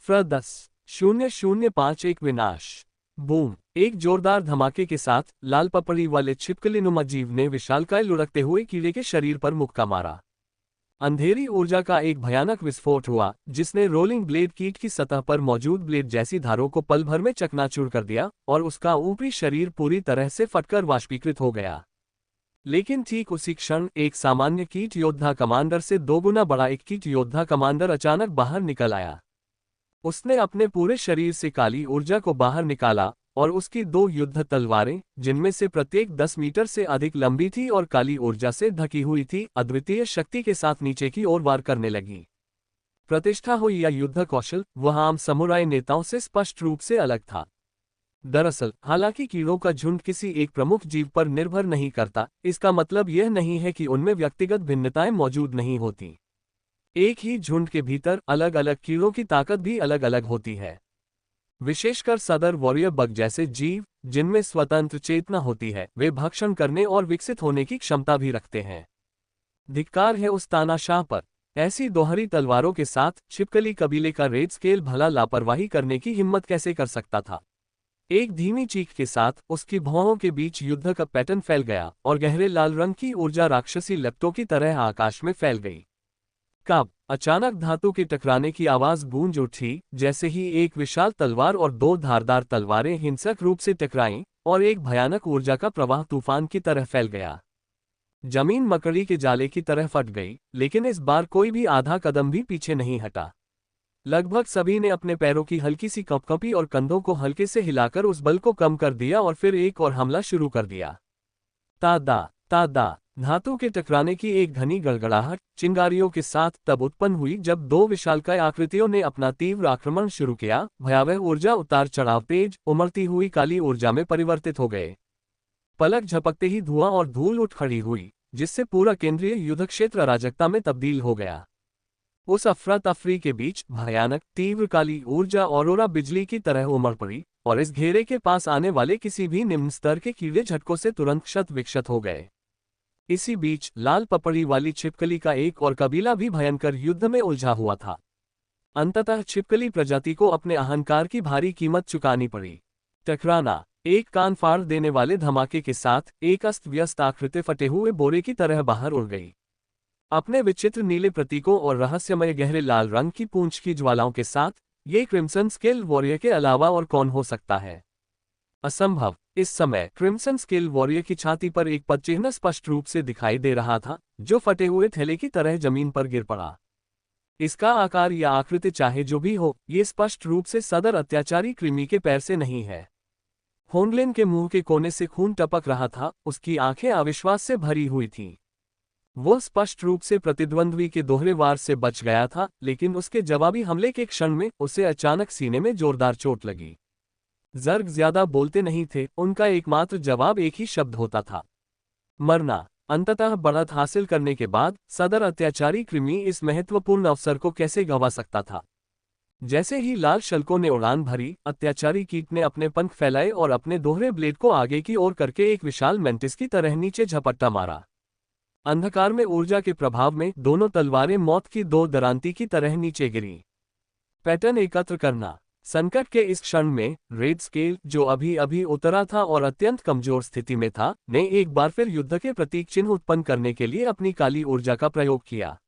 फ्र 10-0-0-5 विनाश। बूम! एक जोरदार धमाके के साथ लाल पपड़ी वाले छिपकलीनुमा जीव ने विशालकाय लुढ़कते हुए कीड़े के शरीर पर मुक्का मारा। अंधेरी ऊर्जा का एक भयानक विस्फोट हुआ, जिसने रोलिंग ब्लेड कीट की सतह पर मौजूद ब्लेड जैसी धारों को पल भर में चकनाचूर कर दिया और उसका ऊपरी शरीर पूरी तरह से फटकर वाष्पीकृत हो गया। लेकिन ठीक उसी क्षण एक सामान्य कीट योद्धा कमांडर से दोगुना बड़ा एक कीट योद्धा कमांडर अचानक बाहर निकल आया। उसने अपने पूरे शरीर से काली ऊर्जा को बाहर निकाला और उसकी 2 युद्ध तलवारें, जिनमें से प्रत्येक 10 मीटर से अधिक लंबी थी और काली ऊर्जा से ढकी हुई थी, अद्वितीय शक्ति के साथ नीचे की ओर वार करने लगी। प्रतिष्ठा हो या युद्ध कौशल, वह आम समुराई नेताओं से स्पष्ट रूप से अलग था। दरअसल, हालांकि कीड़ों का झुंड किसी एक प्रमुख जीव पर निर्भर नहीं करता, इसका मतलब यह नहीं है कि उनमें व्यक्तिगत भिन्नताएं मौजूद नहीं होती। एक ही झुंड के भीतर अलग अलग कीड़ों की ताकत भी अलग अलग होती है। विशेषकर सदर वॉरियर बग जैसे जीव, जिनमें स्वतंत्र चेतना होती है, वे भक्षण करने और विकसित होने की क्षमता भी रखते हैं। धिक्कार है उस तानाशाह पर। ऐसी दोहरी तलवारों के साथ छिपकली कबीले का रेड स्केल भला लापरवाही करने की हिम्मत कैसे कर सकता था। एक धीमी चीख के साथ उसकी भौहों के बीच युद्ध का पैटर्न फैल गया और गहरे लाल रंग की ऊर्जा राक्षसी लपटों की तरह आकाश में फैल गई। कब अचानक धातु के टकराने की आवाज गूंज उठी, जैसे ही एक विशाल तलवार और 2 धारदार तलवारें हिंसक रूप से टकराईं और एक भयानक ऊर्जा का प्रवाह तूफान की तरह फैल गया। जमीन मकड़ी के जाले की तरह फट गई, लेकिन इस बार कोई भी आधा कदम भी पीछे नहीं हटा। लगभग सभी ने अपने पैरों की हल्की सी कंपकंपी और कंधों को हल्के से हिलाकर उस बल को कम कर दिया और फिर एक और हमला शुरू कर दिया। तादा तादा धातु के टकराने की एक घनी गड़गड़ाहट चिंगारियों के साथ तब उत्पन्न हुई जब 2 विशालकाय आकृतियों ने अपना तीव्र आक्रमण शुरू किया। भयावह ऊर्जा उतार चढ़ाव तेज उमड़ती हुई काली ऊर्जा में परिवर्तित हो गए। पलक झपकते ही धुआं और धूल उठ खड़ी हुई, जिससे पूरा केंद्रीय युद्ध क्षेत्र अराजकता में तब्दील हो गया। उस अफरा तफरी के बीच भयानक तीव्र काली ऊर्जा औरोरा बिजली की तरह उमड़ पड़ी और इस घेरे के पास आने वाले किसी भी निम्न स्तर के कीड़े झटकों से तुरंत क्षत विक्षत हो गए। इसी बीच लाल पपड़ी वाली छिपकली का एक और कबीला भी भयंकर युद्ध में उलझा हुआ था। अंततः छिपकली प्रजाति को अपने अहंकार की भारी कीमत चुकानी पड़ी। टकराना एक कान फाड़ देने वाले धमाके के साथ एक अस्त व्यस्त आकृति फटे हुए बोरे की तरह बाहर उड़ गई। अपने विचित्र नीले प्रतीकों और रहस्यमय गहरे लाल रंग की पूंछ की ज्वालाओं के साथ ये क्रिम्सन स्केल वॉरियर के अलावा और कौन हो सकता है। असंभव। इस समय क्रिम्सन स्केल वॉरियर की छाती पर एक पदचिह्न स्पष्ट रूप से दिखाई दे रहा था, जो फटे हुए थैले की तरह जमीन पर गिर पड़ा। इसका आकार या आकृति चाहे जो भी हो, ये स्पष्ट रूप से सदर अत्याचारी कृमि के पैर से नहीं है। होनलिन के मुंह के कोने से खून टपक रहा था, उसकी आंखें अविश्वास से भरी हुई थीं। वो स्पष्ट रूप से प्रतिद्वंद्वी के दोहरे वार से बच गया था, लेकिन उसके जवाबी हमले के क्षण में उसे अचानक सीने में जोरदार चोट लगी। जर्ग ज्यादा बोलते नहीं थे, उनका एकमात्र जवाब एक ही शब्द होता था, मरना। अंततः बढ़त हासिल करने के बाद सदर अत्याचारी कृमि इस महत्वपूर्ण अवसर को कैसे गंवा सकता था। जैसे ही लाल शल्कों ने उड़ान भरी, अत्याचारी कीट ने अपने पंख फैलाए और अपने दोहरे ब्लेड को आगे की ओर करके एक विशाल मेंटिस की तरह नीचे झपट्टा मारा। अंधकार में ऊर्जा के प्रभाव में दोनों तलवारें मौत की 2 दरांती की तरह नीचे गिरी। पैटर्न एकत्र करना। संकट के इस क्षण में रेड स्केल, जो अभी अभी उतरा था और अत्यंत कमजोर स्थिति में था, ने एक बार फिर युद्ध के प्रतीक चिन्ह उत्पन्न करने के लिए अपनी काली ऊर्जा का प्रयोग किया।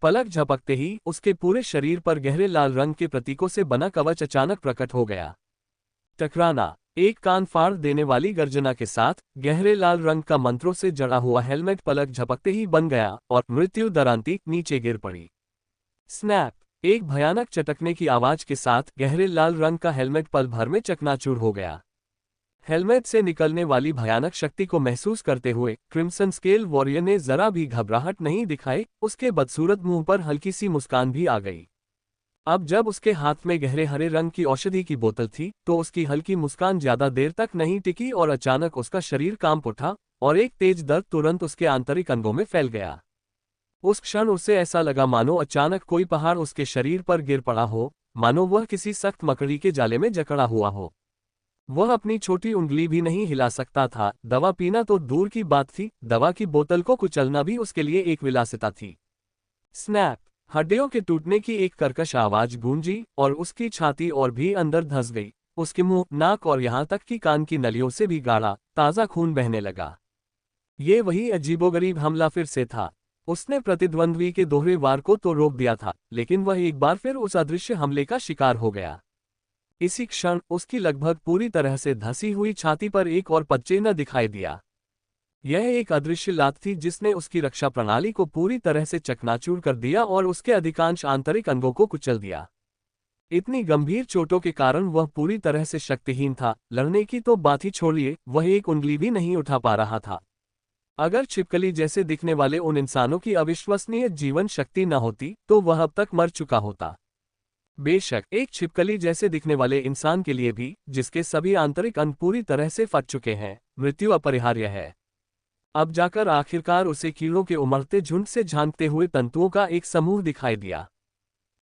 पलक झपकते ही उसके पूरे शरीर पर गहरे लाल रंग के प्रतीकों से बना कवच अचानक प्रकट हो गया। टकराना एक कान फाड़ देने वाली गर्जना के साथ गहरे लाल रंग का मंत्रों से जड़ा हुआ हेलमेट पलक झपकते ही बन गया और मृत्यु दरांती नीचे गिर पड़ी। स्नैप एक भयानक चटकने की आवाज के साथ गहरे लाल रंग का हेलमेट पल भर में चकनाचूर हो गया। हेलमेट से निकलने वाली भयानक शक्ति को महसूस करते हुए क्रिम्सन स्केल वॉरियर ने जरा भी घबराहट नहीं दिखाई, उसके बदसूरत मुंह पर हल्की सी मुस्कान भी आ गई। अब जब उसके हाथ में गहरे हरे रंग की औषधि की बोतल थी, तो उसकी हल्की मुस्कान ज्यादा देर तक नहीं टिकी और अचानक उसका शरीर कांप उठा और एक तेज दर्द तुरंत उसके आंतरिक अंगों में फैल गया। उस क्षण उसे ऐसा लगा मानो अचानक कोई पहाड़ उसके शरीर पर गिर पड़ा हो, मानो वह किसी सख्त मकड़ी के जाले में जकड़ा हुआ हो। वह अपनी छोटी उंगली भी नहीं हिला सकता था। दवा पीना तो दूर की बात थी, दवा की बोतल को कुचलना भी उसके लिए एक विलासिता थी। स्नैप हड्डियों के टूटने की एक कर्कश आवाज गूंजी और उसकी छाती और भी अंदर धंस गई। उसके मुंह, नाक और यहां तक कि कान की नलियों से भी गाढ़ा ताजा खून बहने लगा। ये वही अजीबोगरीब हमला फिर से था। उसने प्रतिद्वंद्वी के दोहरे वार को तो रोक दिया था, लेकिन वह एक बार फिर उस अदृश्य हमले का शिकार हो गया। इसी क्षण उसकी लगभग पूरी तरह से धंसी हुई छाती पर एक और पदचिह्न दिखाई दिया। यह एक अदृश्य लात थी जिसने उसकी रक्षा प्रणाली को पूरी तरह से चकनाचूर कर दिया और उसके अधिकांश आंतरिक अंगों को कुचल दिया। इतनी गंभीर चोटों के कारण वह पूरी तरह से शक्तिहीन था। लड़ने की तो बात ही छोड़िए, वह एक उंगली भी नहीं उठा पा रहा था। अगर छिपकली जैसे दिखने वाले उन इंसानों की अविश्वसनीय जीवन शक्ति न होती तो वह अब तक मर चुका होता। बेशक एक छिपकली जैसे दिखने वाले इंसान के लिए भी, जिसके सभी आंतरिक अंग पूरी तरह से फट चुके हैं, मृत्यु अपरिहार्य है। अब जाकर आखिरकार उसे कीड़ों के उमड़ते झुंड से झांकते हुए तंतुओं का एक समूह दिखाई दिया।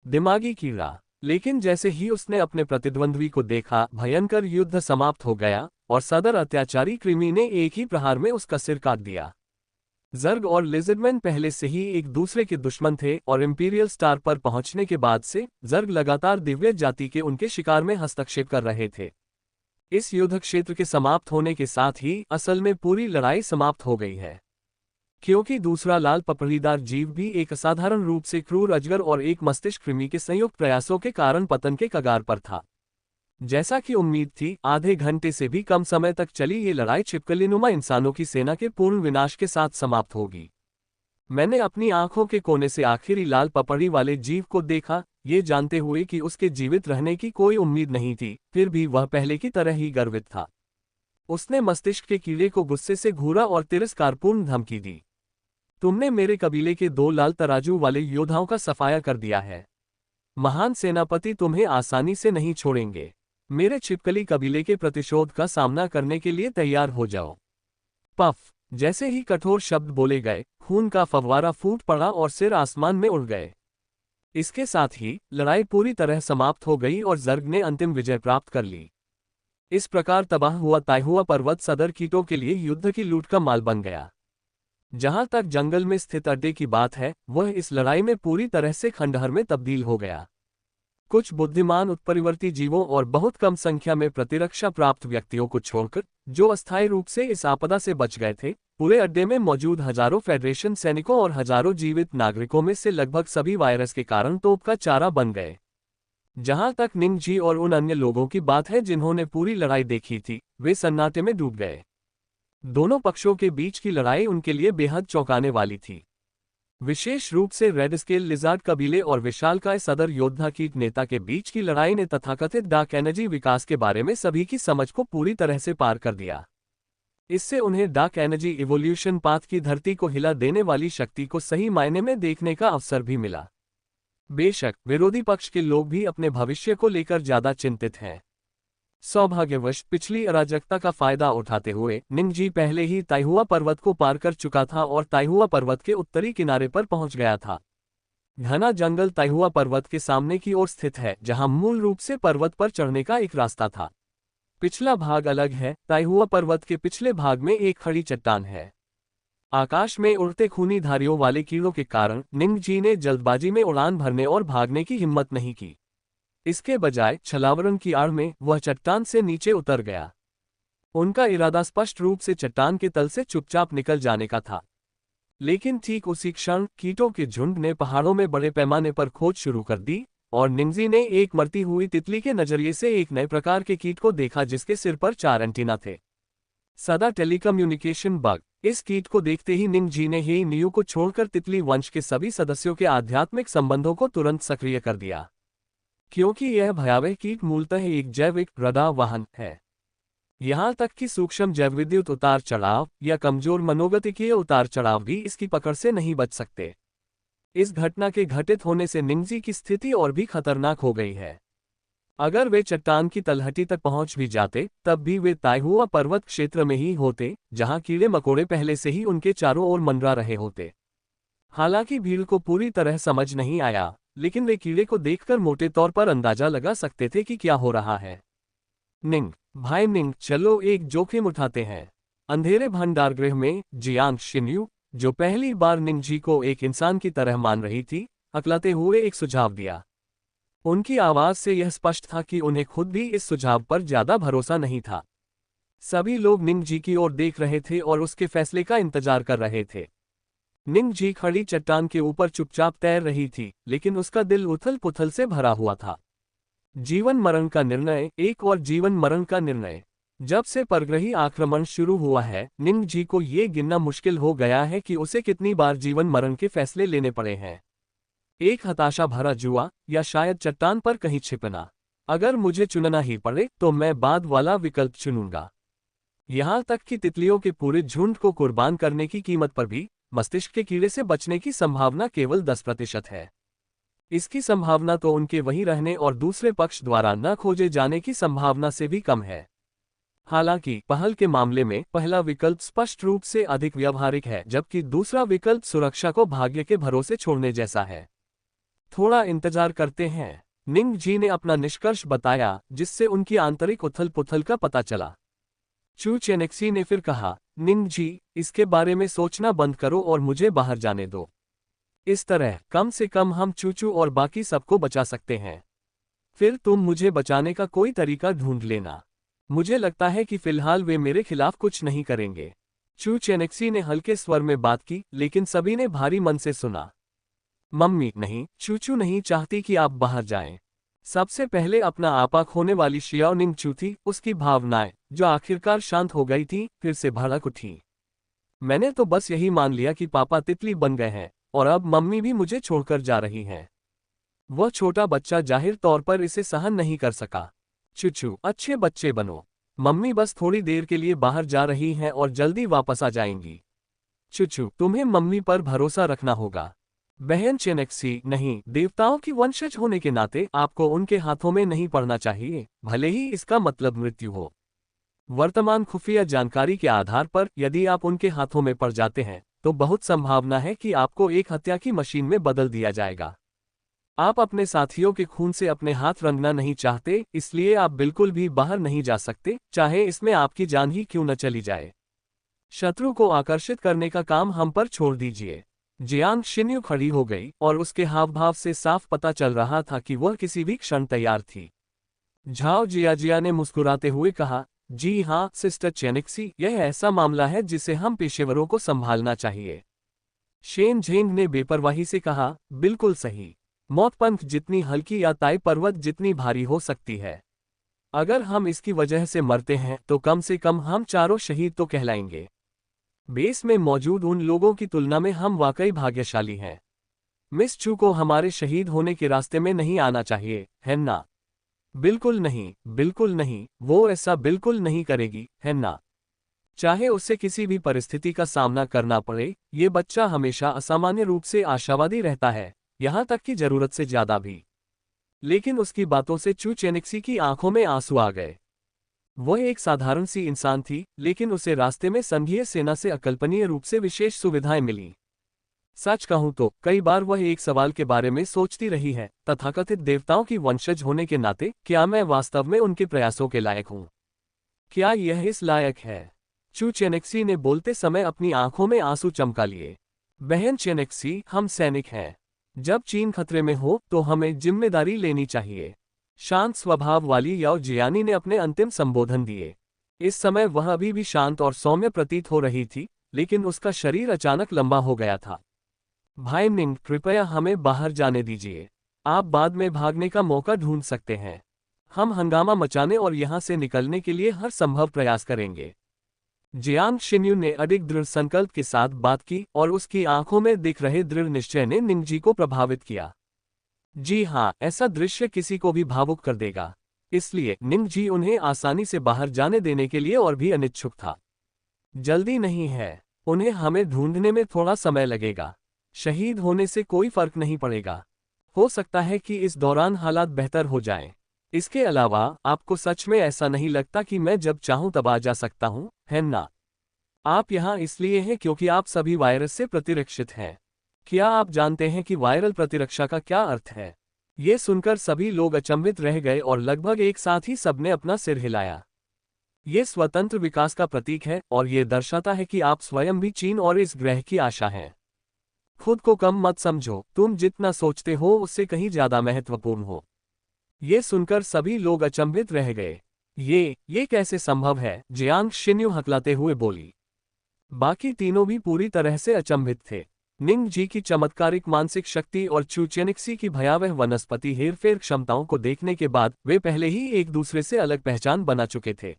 दिमागी कीड़ा। लेकिन जैसे ही उसने अपने प्रतिद्वंद्वी को देखा, भयंकर युद्ध समाप्त हो गया और सदर अत्याचारी कृमि ने एक ही प्रहार में उसका सिर काट दिया। जर्ग और लिजर्डमैन पहले से ही एक दूसरे के दुश्मन थे और इंपीरियल स्टार पर पहुंचने के बाद से जर्ग लगातार दिव्य जाति के उनके शिकार में हस्तक्षेप कर रहे थे। इस युद्ध क्षेत्र के समाप्त होने के साथ ही असल में पूरी लड़ाई समाप्त हो गई है, क्योंकि दूसरा लाल पपड़ीदार जीव भी एक असाधारण रूप से क्रूर अजगर और एक मस्तिष्क कृमि के संयुक्त प्रयासों के कारण पतन के कगार पर था। जैसा कि उम्मीद थी, आधे घंटे से भी कम समय तक चली ये लड़ाई छिपकलीनुमा इंसानों की सेना के पूर्ण विनाश के साथ समाप्त होगी। मैंने अपनी आंखों के कोने से आखिरी लाल पपड़ी वाले जीव को देखा, ये जानते हुए कि उसके जीवित रहने की कोई उम्मीद नहीं थी, फिर भी वह पहले की तरह ही गर्वित था। उसने मस्तिष्क के कीड़े को गुस्से से घूरा और तिरस्कारपूर्ण धमकी दी। तुमने मेरे कबीले के 2 लाल तराजू वाले योद्धाओं का सफाया कर दिया है। महान सेनापति तुम्हें आसानी से नहीं छोड़ेंगे। मेरे छिपकली कबीले के प्रतिशोध का सामना करने के लिए तैयार हो जाओ। पफ! जैसे ही कठोर शब्द बोले गए, खून का फव्वारा फूट पड़ा और सिर आसमान में उड़ गए। इसके साथ ही लड़ाई पूरी तरह समाप्त हो गई और जर्ग ने अंतिम विजय प्राप्त कर ली। इस प्रकार तबाह हुआ ताइहुआ पर्वत सदर कीटों के लिए युद्ध की लूट का माल बन गया। जहां तक जंगल में स्थित अड्डे की बात है, वह इस लड़ाई में पूरी तरह से खंडहर में तब्दील हो गया। कुछ बुद्धिमान उत्परिवर्ती जीवों और बहुत कम संख्या में प्रतिरक्षा प्राप्त व्यक्तियों को छोड़कर, जो अस्थायी रूप से इस आपदा से बच गए थे, पूरे अड्डे में मौजूद हजारों फेडरेशन सैनिकों और हजारों जीवित नागरिकों में से लगभग सभी वायरस के कारण तोप का चारा बन गए। जहां तक निंग जी और उन अन्य लोगों की बात है जिन्होंने पूरी लड़ाई देखी थी, वे सन्नाटे में डूब गए। दोनों पक्षों के बीच की लड़ाई उनके लिए बेहद चौंकाने वाली थी। विशेष रूप से रेड स्केल लिजार्ड कबीले और विशालकाय सदर योद्धा कीट नेता के बीच की लड़ाई ने तथाकथित डार्क एनर्जी विकास के बारे में सभी की समझ को पूरी तरह से पार कर दिया। इससे उन्हें डार्क एनर्जी इवोल्यूशन पाथ की धरती को हिला देने वाली शक्ति को सही मायने में देखने का अवसर भी मिला। बेशक विरोधी पक्ष के लोग भी अपने भविष्य को लेकर ज्यादा चिंतित हैं। सौभाग्यवश पिछली अराजकता का फायदा उठाते हुए निंगजी पहले ही ताइहुआ पर्वत को पार कर चुका था और ताइहुआ पर्वत के उत्तरी किनारे पर पहुंच गया था। घना जंगल ताइहुआ पर्वत के सामने की ओर स्थित है, जहां मूल रूप से पर्वत पर चढ़ने का एक रास्ता था। पिछला भाग अलग है। ताइहुआ पर्वत के पिछले भाग में एक खड़ी चट्टान है। आकाश में उड़ते खूनी धारियों वाले कीड़ों के कारण निंगजी ने जल्दबाजी में उड़ान भरने और भागने की हिम्मत नहीं की। इसके बजाय छलावरण की आड़ में वह चट्टान से नीचे उतर गया। उनका इरादा स्पष्ट रूप से चट्टान के तल से चुपचाप निकल जाने का था। लेकिन ठीक उसी क्षण कीटों के झुंड ने पहाड़ों में बड़े पैमाने पर खोज शुरू कर दी और निंगजी ने एक मरती हुई तितली के नजरिए से एक नए प्रकार के कीट को देखा जिसके सिर पर 4 एंटीना थे। सदा टेलीकम्युनिकेशन बग। इस कीट को देखते ही निंगजी ने ही न्यू को छोड़कर तितली वंश के सभी सदस्यों के आध्यात्मिक संबंधों को तुरंत सक्रिय कर दिया, क्योंकि यह भयावह कीट मूलतः एक जैविक रडार वाहन है। यहां तक कि सूक्ष्म जैवविद्युत उतार चढ़ाव या कमजोर मनोगतिकीय उतार चढ़ाव भी इसकी पकड़ से नहीं बच सकते। इस घटना के घटित होने से निंगजी की स्थिति और भी खतरनाक हो गई है। अगर वे चट्टान की तलहटी तक पहुंच भी जाते, तब भी वे ताइहुआ पर्वत क्षेत्र में ही होते, जहां कीड़े मकोड़े पहले से ही उनके चारों ओर मंडरा रहे होते। हालांकि भीड़ को पूरी तरह समझ नहीं आया, लेकिन वे कीड़े को देखकर मोटे तौर पर अंदाजा लगा सकते थे कि क्या हो रहा है। निंग, भाई निंग, चलो एक जोखिम उठाते हैं। अंधेरे भंडारगृह में जियांग शिन्यू, जो पहली बार निंगजी को एक इंसान की तरह मान रही थी, अकलाते हुए एक सुझाव दिया। उनकी आवाज से यह स्पष्ट था कि उन्हें खुद भी इस सुझाव पर ज्यादा भरोसा नहीं था। सभी लोग निंग जी की ओर देख रहे थे और उसके फैसले का इंतजार कर रहे थे। निंग जी खड़ी चट्टान के ऊपर चुपचाप तैर रही थी, लेकिन उसका दिल उथल पुथल से भरा हुआ था। जीवन मरण का निर्णय, एक और जीवन मरण का निर्णय। जब से परग्रही आक्रमण शुरू हुआ है, निंग जी को ये गिनना मुश्किल हो गया है कि उसे कितनी बार जीवन मरण के फैसले लेने पड़े हैं। एक हताशा भरा जुआ, या शायद चट्टान पर कहीं छिपना। अगर मुझे चुनना ही पड़े तो मैं बाद वाला विकल्प चुनूंगा। यहाँ तक कि तितलियों के पूरे झुंड को कुर्बान करने की कीमत पर भी मस्तिष्क के कीड़े से बचने की संभावना केवल 10% है। इसकी संभावना तो उनके वहीं रहने और दूसरे पक्ष द्वारा न खोजे जाने की संभावना से भी कम है। हालांकि पहल के मामले में पहला विकल्प स्पष्ट रूप से अधिक व्यावहारिक है, जबकि दूसरा विकल्प सुरक्षा को भाग्य के भरोसे छोड़ने जैसा है। थोड़ा इंतजार करते हैं, निंग जी ने अपना निष्कर्ष बताया, जिससे उनकी आंतरिक उथल पुथल का पता चला। चू चेनेक्सी ने फिर कहा, निंग जी, इसके बारे में सोचना बंद करो और मुझे बाहर जाने दो। इस तरह कम से कम हम चूचू और बाकी सबको बचा सकते हैं। फिर तुम मुझे बचाने का कोई तरीका ढूंढ लेना। मुझे लगता है कि फिलहाल वे मेरे खिलाफ कुछ नहीं करेंगे। चू चेनेक्सी ने हल्के स्वर में बात की, लेकिन सभी ने भारी मन से सुना। मम्मी, नहीं, चूचू नहीं चाहती कि आप बाहर जाएं। सबसे पहले अपना आपा खोने वाली शियाओ निंग चू थी, उसकी भावनाएं, जो आखिरकार शांत हो गई थी, फिर से भड़क उठी। मैंने तो बस यही मान लिया कि पापा तितली बन गए हैं, और अब मम्मी भी मुझे छोड़कर जा रही हैं। वह छोटा बच्चा जाहिर तौर पर इसे सहन नहीं कर सका। चुचू, अच्छे बच्चे बनो। मम्मी बस थोड़ी देर के लिए बाहर जा रही हैं और जल्दी वापस आ जाएंगी। चुचू, तुम्हें मम्मी पर भरोसा रखना होगा। बहन चेनेक्सी, नहीं, देवताओं की वंशज होने के नाते आपको उनके हाथों में नहीं पड़ना चाहिए, भले ही इसका मतलब मृत्यु हो। वर्तमान खुफिया जानकारी के आधार पर यदि आप उनके हाथों में पड़ जाते हैं, तो बहुत संभावना है कि आपको एक हत्या की मशीन में बदल दिया जाएगा। आप अपने साथियों के खून से अपने हाथ रंगना नहीं चाहते, इसलिए आप बिल्कुल भी बाहर नहीं जा सकते, चाहे इसमें आपकी जान ही क्यों न चली जाए। शत्रु को आकर्षित करने का काम हम पर छोड़ दीजिए। जियांग शिन्यू खड़ी हो गई और उसके हाव भाव से साफ पता चल रहा था कि वह किसी भी क्षण तैयार थी। झाओ जियाजिया ने मुस्कुराते हुए कहा, जी हाँ सिस्टर चेनेक्सी, यह ऐसा मामला है जिसे हम पेशेवरों को संभालना चाहिए। शेन झेंग ने बेपरवाही से कहा, बिल्कुल सही। मौत पंख जितनी हल्की या ताई पर्वत जितनी भारी हो सकती है। अगर हम इसकी वजह से मरते हैं तो कम से कम हम चारों शहीद तो कहलाएंगे। बेस में मौजूद उन लोगों की तुलना में हम वाकई भाग्यशाली हैं। मिस चू को हमारे शहीद होने के रास्ते में नहीं आना चाहिए, है ना? बिल्कुल नहीं, बिल्कुल नहीं, वो ऐसा बिल्कुल नहीं करेगी, है ना? चाहे उसे किसी भी परिस्थिति का सामना करना पड़े, ये बच्चा हमेशा असामान्य रूप से आशावादी रहता है, यहाँ तक कि जरूरत से ज्यादा भी। लेकिन उसकी बातों से चू चेनेक्सी की आंखों में आंसू आ गए। वह एक साधारण सी इंसान थी, लेकिन उसे रास्ते में संघीय सेना से अकल्पनीय रूप से विशेष सुविधाएं मिली। सच कहूं तो कई बार वह एक सवाल के बारे में सोचती रही है, तथाकथित देवताओं की वंशज होने के नाते क्या मैं वास्तव में उनके प्रयासों के लायक हूं? क्या यह इस लायक है? चू चेनेक्सी ने बोलते समय अपनी आंखों में आंसू चमका लिए। बहन चेनेक्सी, हम सैनिक हैं। जब चीन खतरे में हो तो हमें जिम्मेदारी लेनी चाहिए। शांत स्वभाव वाली याओ जियानी ने अपने अंतिम संबोधन दिए। इस समय वह अभी भी शांत और सौम्य प्रतीत हो रही थी, लेकिन उसका शरीर अचानक लंबा हो गया था। भाई निंग, कृपया हमें बाहर जाने दीजिए। आप बाद में भागने का मौका ढूंढ सकते हैं। हम हंगामा मचाने और यहां से निकलने के लिए हर संभव प्रयास करेंगे। जियांग शिन्यू ने अधिक दृढ़ संकल्प के साथ बात की और उसकी आंखों में दिख रहे दृढ़ निश्चय ने निंगजी को प्रभावित किया। जी हाँ, ऐसा दृश्य किसी को भी भावुक कर देगा। इसलिए निंगजी उन्हें आसानी से बाहर जाने देने के लिए और भी अनिच्छुक था। जल्दी नहीं है, उन्हें हमें ढूंढने में थोड़ा समय लगेगा। शहीद होने से कोई फर्क नहीं पड़ेगा। हो सकता है कि इस दौरान हालात बेहतर हो जाएं। इसके अलावा आपको सच में ऐसा नहीं लगता कि मैं जब चाहूं तब आ जा सकता हूं, है ना? आप यहां इसलिए हैं क्योंकि आप सभी वायरस से प्रतिरक्षित हैं। क्या आप जानते हैं कि वायरल प्रतिरक्षा का क्या अर्थ है? ये सुनकर सभी लोग अचंभित रह गए और लगभग एक साथ ही सबने अपना सिर हिलाया। ये स्वतंत्र विकास का प्रतीक है और ये दर्शाता है कि आप स्वयं भी चीन और इस ग्रह की आशा हैं। खुद को कम मत समझो, तुम जितना सोचते हो उससे कहीं ज्यादा महत्वपूर्ण हो। ये सुनकर सभी लोग अचंभित रह गए। ये कैसे संभव है? जियांग शिन्यू हकलाते हुए बोली। बाकी तीनों भी पूरी तरह से अचंभित थे। निंग जी की चमत्कारिक मानसिक शक्ति और चू चेनिक्सी की भयावह वनस्पति हेरफेर क्षमताओं को देखने के बाद वे पहले ही एक दूसरे से अलग पहचान बना चुके थे।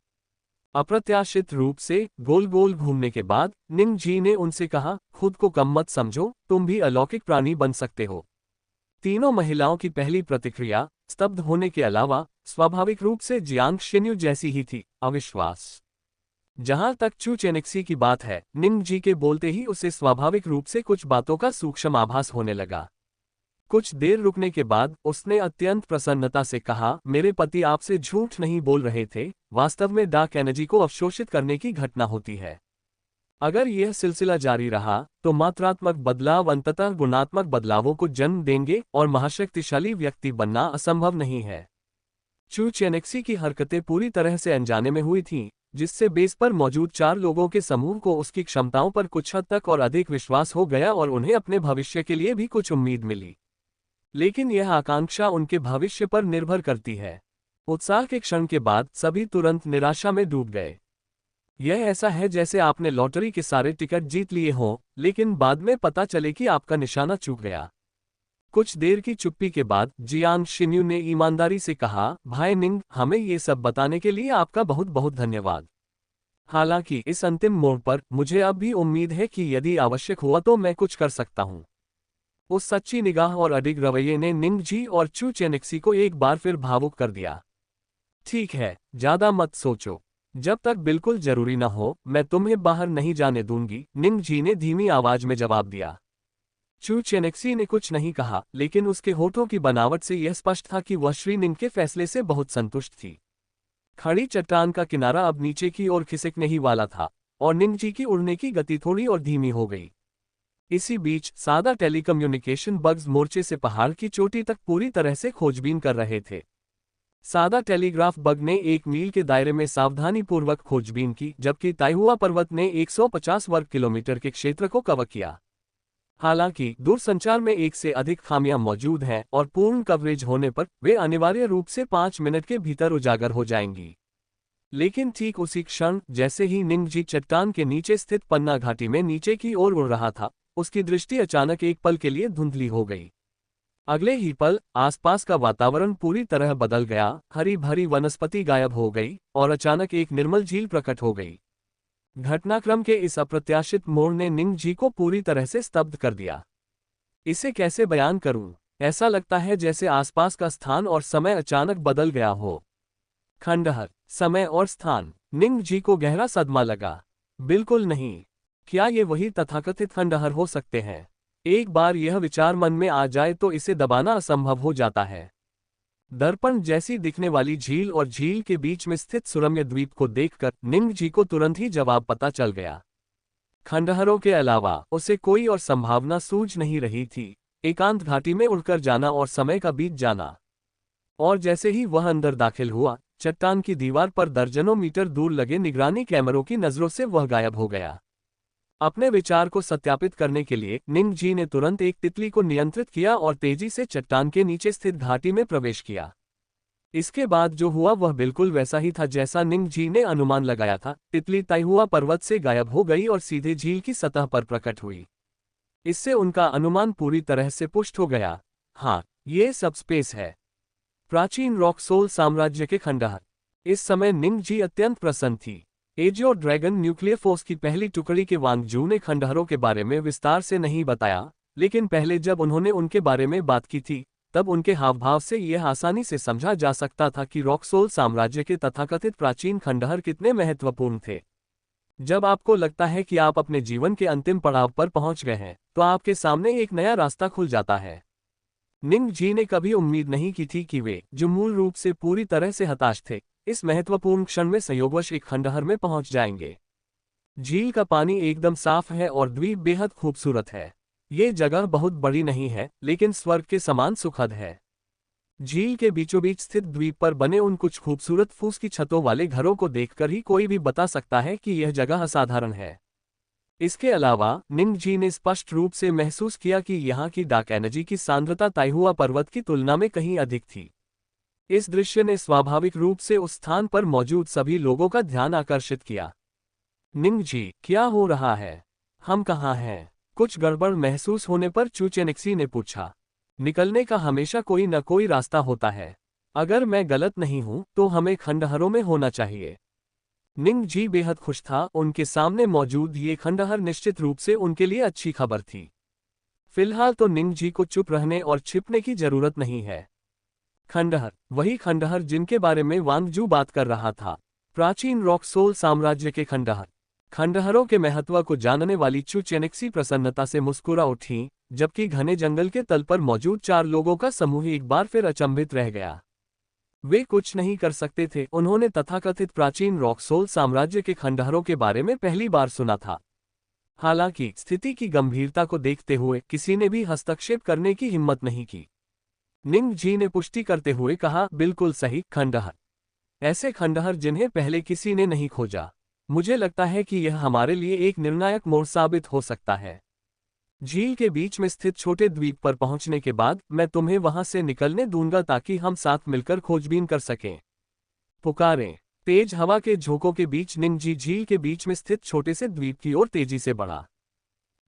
अप्रत्याशित रूप से गोल गोल घूमने के बाद निंग जी ने उनसे कहा, खुद को कम मत समझो, तुम भी अलौकिक प्राणी बन सकते हो। तीनों महिलाओं की पहली प्रतिक्रिया स्तब्ध होने के अलावा स्वाभाविक रूप से जियांग शिन्यू जैसी ही थी, अविश्वास। जहां तक चू चेनिक्सी की बात है, निंग जी के बोलते ही उसे स्वाभाविक रूप से कुछ बातों का सूक्ष्म आभास होने लगा। कुछ देर रुकने के बाद उसने अत्यंत प्रसन्नता से कहा, मेरे पति आपसे झूठ नहीं बोल रहे थे, वास्तव में डार्क एनर्जी को अवशोषित करने की घटना होती है। अगर यह सिलसिला जारी रहा तो मात्रात्मक बदलाव अंततः गुणात्मक बदलावों को जन्म देंगे और महाशक्तिशाली व्यक्ति बनना असंभव नहीं है। चू चेनेक्सी की हरकतें पूरी तरह से अनजाने में हुई थीं, जिससे बेस पर मौजूद 4 लोगों के समूह को उसकी क्षमताओं पर कुछ हद तक और अधिक विश्वास हो गया और उन्हें अपने भविष्य के लिए भी कुछ उम्मीद मिली। लेकिन यह आकांक्षा उनके भविष्य पर निर्भर करती है। उत्साह के क्षण के बाद सभी तुरंत निराशा में डूब गए। यह ऐसा है जैसे आपने लॉटरी के सारे टिकट जीत लिए हों, लेकिन बाद में पता चले कि आपका निशाना चूक गया। कुछ देर की चुप्पी के बाद जियांग शिन्यू ने ईमानदारी से कहा, भाई निंग, हमें ये सब बताने के लिए आपका बहुत बहुत धन्यवाद। हालांकि इस अंतिम मोड़ पर मुझे अब भी उम्मीद है कि यदि आवश्यक हुआ तो मैं कुछ कर सकता हूं। उस सच्ची निगाह और अडिग रवैये ने निंग जी और चू चेनेक्सी को एक बार फिर भावुक कर दिया। ठीक है, ज्यादा मत सोचो, जब तक बिल्कुल जरूरी न हो मैं तुम्हें बाहर नहीं जाने दूंगी, निंग जी ने धीमी आवाज में जवाब दिया। चू चेनेक्सी ने कुछ नहीं कहा, लेकिन उसके होठों की बनावट से यह स्पष्ट था कि वह श्री निंग के फैसले से बहुत संतुष्ट थी। खड़ी चट्टान का किनारा अब नीचे की ओर खिसकने ही वाला था और निंग जी की उड़ने की गति थोड़ी और धीमी हो गई। इसी बीच सादा टेलीकम्युनिकेशन बग्स मोर्चे से पहाड़ की चोटी तक पूरी तरह से खोजबीन कर रहे थे। सादा टेलीग्राफ बग ने 1 मील के दायरे में सावधानीपूर्वक खोजबीन की, जबकि ताइहुआ पर्वत ने 150 वर्ग किलोमीटर के क्षेत्र को कवर किया। हालांकि दूरसंचार में 1 से अधिक खामियां मौजूद हैं और पूर्ण कवरेज होने पर वे अनिवार्य रूप से 5 मिनट के भीतर उजागर हो जाएंगी। लेकिन ठीक उसी क्षण जैसे ही निंग जी चट्टान के नीचे स्थित पन्ना घाटी में नीचे की ओर उड़ रहा था, उसकी दृष्टि अचानक एक पल के लिए धुंधली हो गई। अगले ही पल आसपास का वातावरण पूरी तरह बदल गया, हरी भरी वनस्पति गायब हो गई और अचानक एक निर्मल झील प्रकट हो गई। घटनाक्रम के इस अप्रत्याशित मोड़ ने निंग जी को पूरी तरह से स्तब्ध कर दिया। इसे कैसे बयान करूं? ऐसा लगता है जैसे आसपास का स्थान और समय अचानक बदल गया हो। खंडहर, समय और स्थान। निंग जी को गहरा सदमा लगा। बिल्कुल नहीं। क्या ये वही तथाकथित खंडहर हो सकते हैं? एक बार यह विचार मन में आ जाए तो इसे दबाना असंभव हो जाता है। दर्पण जैसी दिखने वाली झील और झील के बीच में स्थित सुरम्य द्वीप को देखकर निंग जी को तुरंत ही जवाब पता चल गया। खंडहरों के अलावा उसे कोई और संभावना सूझ नहीं रही थी। एकांत घाटी में उड़कर जाना और समय का बीत जाना। और जैसे ही वह अंदर दाखिल हुआ, चट्टान की दीवार पर दर्जनों मीटर दूर लगे निगरानी कैमरों की नजरों से वह गायब हो गया। अपने विचार को सत्यापित करने के लिए निंग जी ने तुरंत एक तितली को नियंत्रित किया और तेजी से चट्टान के नीचे स्थित घाटी में प्रवेश किया। इसके बाद जो हुआ वह बिल्कुल वैसा ही था जैसा निंग जी ने अनुमान लगाया था। तितली ताइहुआ पर्वत से गायब हो गई और सीधे झील की सतह पर प्रकट हुई। इससे उनका अनुमान पूरी तरह से पुष्ट हो गया। हाँ, ये सब स्पेस है। प्राचीन रॉकसोल साम्राज्य के खंडहर। इस समय निंग जी अत्यंत प्रसन्न थी। एजियो ड्रैगन न्यूक्लियर फोर्स की पहली टुकड़ी के वांगजू ने खंडहरों के बारे में विस्तार से नहीं बताया, लेकिन पहले जब उन्होंने उनके बारे में बात की थी तब उनके हावभाव से यह आसानी से समझा जा सकता था कि रॉकसोल साम्राज्य के तथाकथित प्राचीन खंडहर कितने महत्वपूर्ण थे। जब आपको लगता है कि आप अपने जीवन के अंतिम पड़ाव पर पहुंच गए हैं, तो आपके सामने एक नया रास्ता खुल जाता है। निंग जी ने कभी उम्मीद नहीं की थी कि वे, जो मूल रूप से पूरी तरह से हताश थे, इस महत्वपूर्ण क्षण में संयोगवश एक खंडहर में पहुंच जाएंगे। झील का पानी एकदम साफ है और द्वीप बेहद खूबसूरत है। ये जगह बहुत बड़ी नहीं है, लेकिन स्वर्ग के समान सुखद है। झील के बीचों बीच स्थित द्वीप पर बने उन कुछ खूबसूरत फूस की छतों वाले घरों को देखकर ही कोई भी बता सकता है कि यह जगह असाधारण है। इसके अलावा निंग जी ने स्पष्ट रूप से महसूस किया कि यहाँ की डार्क एनर्जी की सांद्रता ताइहुआ पर्वत की तुलना में कहीं अधिक थी। इस दृश्य ने स्वाभाविक रूप से उस स्थान पर मौजूद सभी लोगों का ध्यान आकर्षित किया। निंग जी, क्या हो रहा है? हम कहाँ हैं? कुछ गड़बड़ महसूस होने पर चू चेनिक्सी ने पूछा। निकलने का हमेशा कोई न कोई रास्ता होता है। अगर मैं गलत नहीं हूं तो हमें खंडहरों में होना चाहिए। निंग जी बेहद खुश था, उनके सामने मौजूद ये खंडहर निश्चित रूप से उनके लिए अच्छी खबर थी। फिलहाल तो निंग जी को चुप रहने और छिपने की जरूरत नहीं है। खंडहर, वही खंडहर जिनके बारे में वांग जू बात कर रहा था। प्राचीन रॉक्सोल साम्राज्य के खंडहर। खंडहरों के महत्व को जानने वाली चू चेनिक्सी प्रसन्नता से मुस्कुरा उठी, जबकि घने जंगल के तल पर मौजूद 4 लोगों का समूह एक बार फिर अचंभित रह गया। वे कुछ नहीं कर सकते थे, उन्होंने तथाकथित प्राचीन रॉक्सोल साम्राज्य के खंडहरों के बारे में पहली बार सुना था। हालांकि स्थिति की गंभीरता को देखते हुए किसी ने भी हस्तक्षेप करने की हिम्मत नहीं की। निंग जी ने पुष्टि करते हुए कहा, बिल्कुल सही, खंडहर। ऐसे खंडहर जिन्हें पहले किसी ने नहीं खोजा। मुझे लगता है कि यह हमारे लिए एक निर्णायक मोड़ साबित हो सकता है। झील के बीच में स्थित छोटे द्वीप पर पहुंचने के बाद मैं तुम्हें वहां से निकलने दूंगा ताकि हम साथ मिलकर खोजबीन कर सकें। पुकारें। तेज हवा के झोंकों के बीच निंग जी झील के बीच में स्थित छोटे से द्वीप की ओर तेजी से बढ़ा।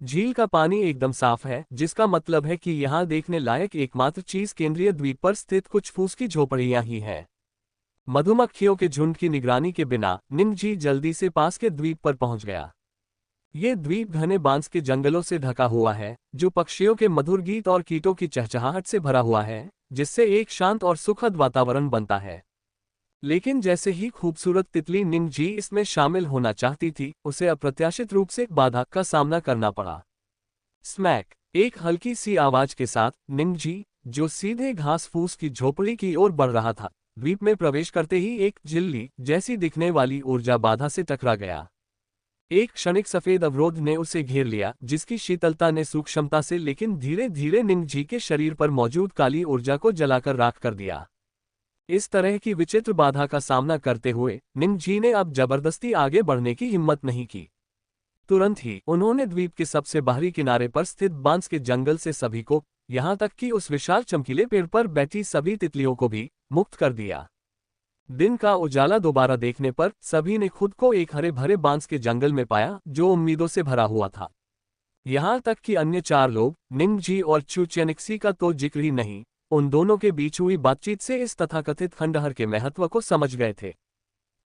झील का पानी एकदम साफ है, जिसका मतलब है कि यहाँ देखने लायक एकमात्र चीज केंद्रीय द्वीप पर स्थित कुछ फूस की झोपड़ियां ही हैं। मधुमक्खियों के झुंड की निगरानी के बिना निंग जी जल्दी से पास के द्वीप पर पहुंच गया। ये द्वीप घने बांस के जंगलों से ढका हुआ है, जो पक्षियों के मधुर गीत और कीटों की चहचहाहट से भरा हुआ है, जिससे एक शांत और सुखद वातावरण बनता है। लेकिन जैसे ही खूबसूरत तितली निंग जी इसमें शामिल होना चाहती थी, उसे अप्रत्याशित रूप से एक बाधा का सामना करना पड़ा। स्मैक! एक हल्की सी आवाज के साथ निंग जी, जो सीधे घास फूस की झोपड़ी की ओर बढ़ रहा था, द्वीप में प्रवेश करते ही एक झिल्ली जैसी दिखने वाली ऊर्जा बाधा से टकरा गया। एक क्षणिक सफेद अवरोध ने उसे घेर लिया, जिसकी शीतलता ने सूक्ष्मता से लेकिन धीरे धीरे निंग जी के शरीर पर मौजूद काली ऊर्जा को जलाकर राख कर दिया। इस तरह की विचित्र बाधा का सामना करते हुए निंग जी ने अब जबरदस्ती आगे बढ़ने की हिम्मत नहीं की। तुरंत ही उन्होंने द्वीप के सबसे बाहरी किनारे पर स्थित बांस के जंगल से सभी को, यहां तक कि उस विशाल चमकीले पेड़ पर बैठी सभी तितलियों को भी, मुक्त कर दिया। दिन का उजाला दोबारा देखने पर सभी ने खुद को एक हरे भरे बांस के जंगल में पाया, जो उम्मीदों से भरा हुआ था। यहां तक कि अन्य 4 लोग, निंग जी और चू चेनिक्सी का तो जिक्र ही नहीं, उन दोनों के बीच हुई बातचीत से इस तथाकथित खंडहर के महत्व को समझ गए थे।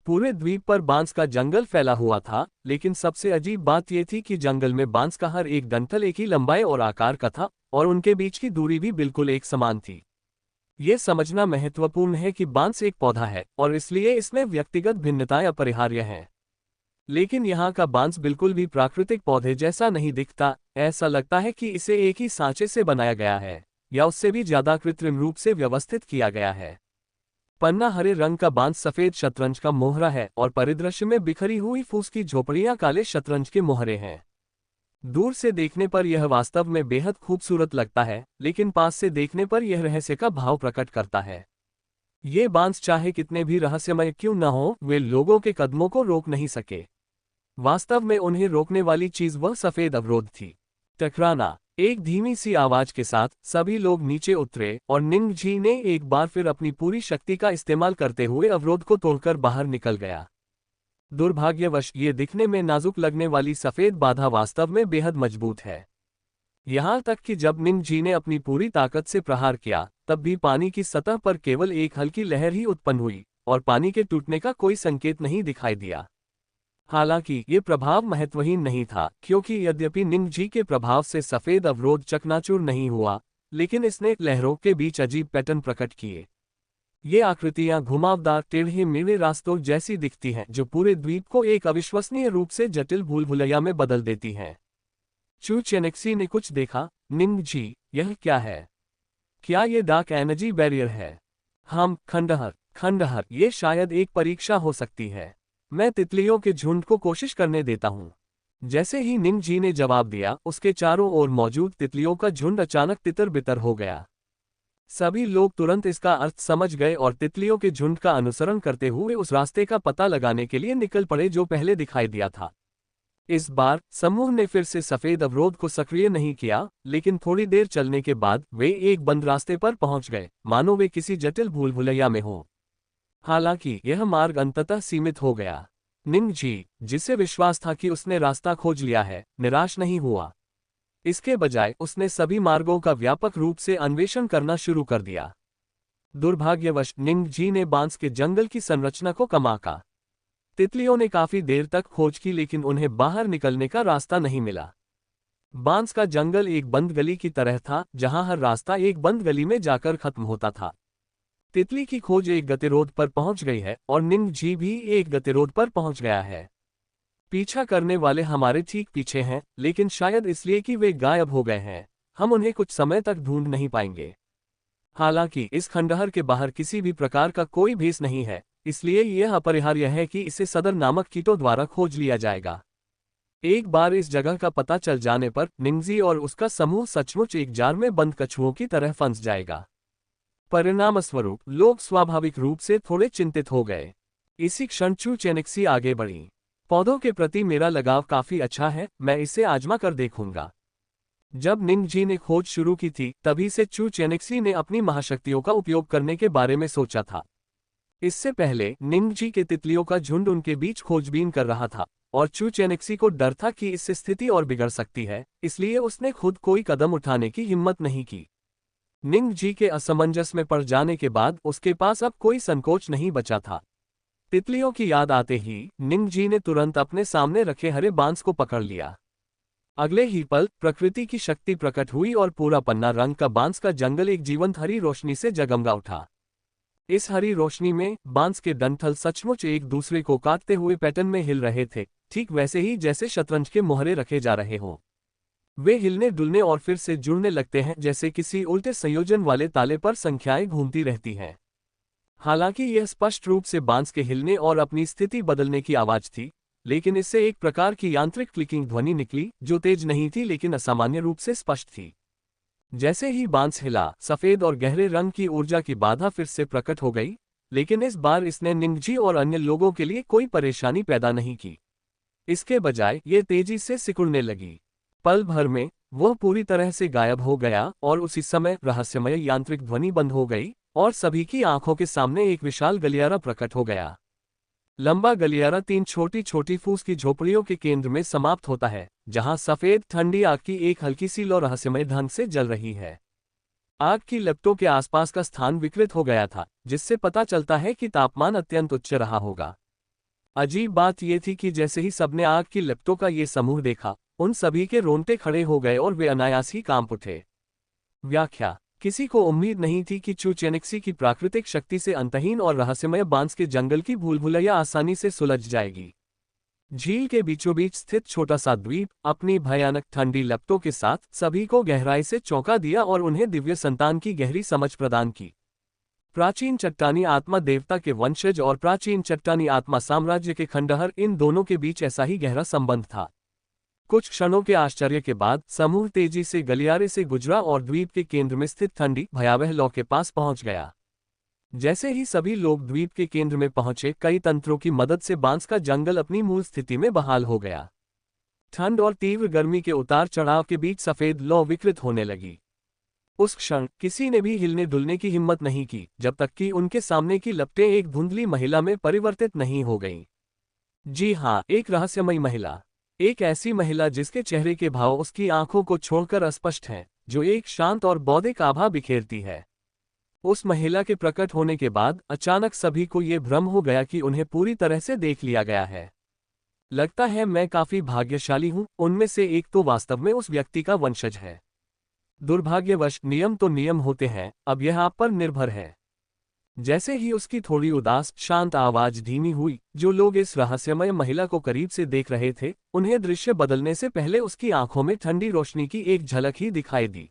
पूरे द्वीप पर बांस का जंगल फैला हुआ था, लेकिन सबसे अजीब बात यह थी कि जंगल में बांस का हर एक डंठल एक ही लंबाई और आकार का था, और उनके बीच की दूरी भी बिल्कुल एक समान थी। ये समझना महत्वपूर्ण है कि बांस एक पौधा है, और इसलिए इसमें व्यक्तिगत भिन्नताएं अपरिहार्य हैं। लेकिन यहाँ का बांस बिल्कुल भी प्राकृतिक पौधे जैसा नहीं दिखता, ऐसा लगता है कि इसे एक ही सांचे से बनाया गया है, या उससे भी ज्यादा कृत्रिम रूप से व्यवस्थित किया गया है। पन्ना हरे रंग का बांस सफेद शतरंज का मोहरा है, और परिदृश्य में बिखरी हुई फूस की झोपड़ियां काले शतरंज के मोहरे हैं। दूर से देखने पर यह वास्तव में बेहद खूबसूरत लगता है, लेकिन पास से देखने पर यह रहस्य का भाव प्रकट करता है। ये बांस चाहे कितने भी रहस्यमय क्यों न हो, वे लोगों के कदमों को रोक नहीं सके। वास्तव में उन्हें रोकने वाली चीज वह सफेद अवरोध थी। टकराना। एक धीमी सी आवाज के साथ सभी लोग नीचे उतरे, और निंग जी ने एक बार फिर अपनी पूरी शक्ति का इस्तेमाल करते हुए अवरोध को तोड़कर बाहर निकल गया। दुर्भाग्यवश ये दिखने में नाजुक लगने वाली सफेद बाधा वास्तव में बेहद मजबूत है। यहां तक कि जब निंग जी ने अपनी पूरी ताकत से प्रहार किया, तब भी पानी की सतह पर केवल एक हल्की लहर ही उत्पन्न हुई, और पानी के टूटने का कोई संकेत नहीं दिखाई दिया। हालांकि ये प्रभाव महत्वहीन नहीं था, क्योंकि यद्यपि निंग जी के प्रभाव से सफेद अवरोध चकनाचूर नहीं हुआ, लेकिन इसने लहरों के बीच अजीब पैटर्न प्रकट किए। ये आकृतियां घुमावदार टेढ़े मेढ़े रास्तों जैसी दिखती हैं, जो पूरे द्वीप को एक अविश्वसनीय रूप से जटिल भूलभुलैया में बदल देती हैं। चू चेनिक्सी ने कुछ देखा। निंग जी, यह क्या है? क्या ये डार्क एनर्जी बैरियर है? खंडहर, ये शायद एक परीक्षा हो सकती है। मैं तितलियों के झुंड को कोशिश करने देता हूँ। जैसे ही निंग जी ने जवाब दिया, उसके चारों ओर मौजूद तितलियों का झुंड अचानक तितर बितर हो गया। सभी लोग तुरंत इसका अर्थ समझ गए और तितलियों के झुंड का अनुसरण करते हुए उस रास्ते का पता लगाने के लिए निकल पड़े जो पहले दिखाई दिया था। इस बार समूह ने फिर से सफेद अवरोध को सक्रिय नहीं किया, लेकिन थोड़ी देर चलने के बाद वे एक बंद रास्ते पर पहुंच गए, मानो वे किसी जटिल भूल भुलैया में हों। हालांकि यह मार्ग अंततः सीमित हो गया। निंगजी, जिसे विश्वास था कि उसने रास्ता खोज लिया है, निराश नहीं हुआ। इसके बजाय उसने सभी मार्गों का व्यापक रूप से अन्वेषण करना शुरू कर दिया। दुर्भाग्यवश निंगजी ने बांस के जंगल की संरचना को कम आंका। तितलियों ने काफी देर तक खोज की, लेकिन उन्हें बाहर निकलने का रास्ता नहीं मिला। बांस का जंगल एक बंद गली की तरह था, जहां हर रास्ता एक बंद गली में जाकर खत्म होता था। तितली की खोज एक गतिरोध पर पहुंच गई है और निंगजी भी एक गतिरोध पर पहुंच गया है। पीछा करने वाले हमारे ठीक पीछे हैं, लेकिन शायद इसलिए कि वे गायब हो गए हैं, हम उन्हें कुछ समय तक ढूंढ नहीं पाएंगे। हालांकि इस खंडहर के बाहर किसी भी प्रकार का कोई भेस नहीं है, इसलिए यह अपरिहार्य है कि इसे सदर नामक कीटों द्वारा खोज लिया जाएगा। एक बार इस जगह का पता चल जाने पर निंगजी और उसका समूह सचमुच एक जार में बंद कछुओं की तरह फंस जाएगा। परिणामस्वरूप लोग स्वाभाविक रूप से थोड़े चिंतित हो गए। इसी क्षण चू चेनेक्सी आगे बढ़ी। पौधों के प्रति मेरा लगाव काफी अच्छा है, मैं इसे आजमा कर देखूंगा। जब निंगजी ने खोज शुरू की थी, तभी से चू चेनेक्सी ने अपनी महाशक्तियों का उपयोग करने के बारे में सोचा था। इससे पहले निंगजी के तितलियों का झुंड उनके बीच खोजबीन कर रहा था, और चू चेनेक्सी को डर था कि इससे स्थिति और बिगड़ सकती है, इसलिए उसने खुद कोई कदम उठाने की हिम्मत नहीं की। निंगजी के असमंजस में पड़ जाने के बाद उसके पास अब कोई संकोच नहीं बचा था। तितलियों की याद आते ही निंगजी ने तुरंत अपने सामने रखे हरे बांस को पकड़ लिया। अगले ही पल प्रकृति की शक्ति प्रकट हुई और पूरा पन्ना रंग का बांस का जंगल एक जीवंत हरी रोशनी से जगमगा उठा। इस हरी रोशनी में बांस के डंठल सचमुच एक दूसरे को काटते हुए पैटर्न में हिल रहे थे, ठीक वैसे ही जैसे शतरंज के मोहरे रखे जा रहे हों। वे हिलने डुलने और फिर से जुड़ने लगते हैं, जैसे किसी उल्टे संयोजन वाले ताले पर संख्याएं घूमती रहती हैं। हालांकि यह स्पष्ट रूप से बांस के हिलने और अपनी स्थिति बदलने की आवाज थी, लेकिन इससे एक प्रकार की यांत्रिक क्लिकिंग ध्वनि निकली, जो तेज नहीं थी लेकिन असामान्य रूप से स्पष्ट थी। जैसे ही बांस हिला, सफेद और गहरे रंग की ऊर्जा की बाधा फिर से प्रकट हो गई, लेकिन इस बार इसने निंगजी और अन्य लोगों के लिए कोई परेशानी पैदा नहीं की। इसके बजाय ये तेजी से सिकुड़ने लगी। पल भर में वह पूरी तरह से गायब हो गया और उसी समय रहस्यमय यांत्रिक ध्वनि बंद हो गई और सभी की आंखों के सामने एक विशाल गलियारा प्रकट हो गया। लंबा गलियारा 3 छोटी छोटी फूस की झोपड़ियों के केंद्र में समाप्त होता है, जहां सफेद ठंडी आग की एक हल्की सी लौ रहस्यमय ढंग से जल रही है। आग की लपटों के आसपास का स्थान विकृत हो गया था, जिससे पता चलता है कि तापमान अत्यंत उच्च रहा होगा। अजीब बात यह थी कि जैसे ही सबने आग की लपटों का ये समूह देखा, उन सभी के रोंगटे खड़े हो गए और वे अनायास ही कांप उठे। व्याख्या: किसी को उम्मीद नहीं थी कि चू चेनेक्सी की प्राकृतिक शक्ति से अंतहीन और रहस्यमय बांस के जंगल की भूल भुलैया आसानी से सुलझ जाएगी। झील के बीचों बीच स्थित छोटा सा द्वीप अपनी भयानक ठंडी लपटों के साथ सभी को गहराई से चौंका दिया और उन्हें दिव्य संतान की गहरी समझ प्रदान की। प्राचीन चट्टानी आत्मा देवता के वंशज और प्राचीन चट्टानी आत्मा साम्राज्य के खंडहर, इन दोनों के बीच ऐसा ही गहरा संबंध था। कुछ क्षणों के आश्चर्य के बाद समूह तेजी से गलियारे से गुजरा और द्वीप के केंद्र में स्थित ठंडी भयावह लौ के पास पहुंच गया। जैसे ही सभी लोग द्वीप के केंद्र में पहुंचे, कई तंत्रों की मदद से बांस का जंगल अपनी मूल स्थिति में बहाल हो गया। ठंड और तीव्र गर्मी के उतार चढ़ाव के बीच सफेद लौ विकृत होने लगी। उस क्षण किसी ने भी हिलने डुलने की हिम्मत नहीं की, जब तक कि उनके सामने की लपटें एक धुंधली महिला में परिवर्तित नहीं हो गईं। जी हाँ, एक रहस्यमयी महिला। एक ऐसी महिला जिसके चेहरे के भाव उसकी आंखों को छोड़कर अस्पष्ट हैं, जो एक शांत और बौद्धिक आभा बिखेरती है। उस महिला के प्रकट होने के बाद अचानक सभी को ये भ्रम हो गया कि उन्हें पूरी तरह से देख लिया गया है। लगता है मैं काफी भाग्यशाली हूं, उनमें से एक तो वास्तव में उस व्यक्ति का वंशज है। दुर्भाग्यवश नियम तो नियम होते हैं, अब यह आप पर निर्भर है। जैसे ही उसकी थोड़ी उदास शांत आवाज धीमी हुई, जो लोग इस रहस्यमय महिला को करीब से देख रहे थे, उन्हें दृश्य बदलने से पहले उसकी आंखों में ठंडी रोशनी की एक झलक ही दिखाई दी।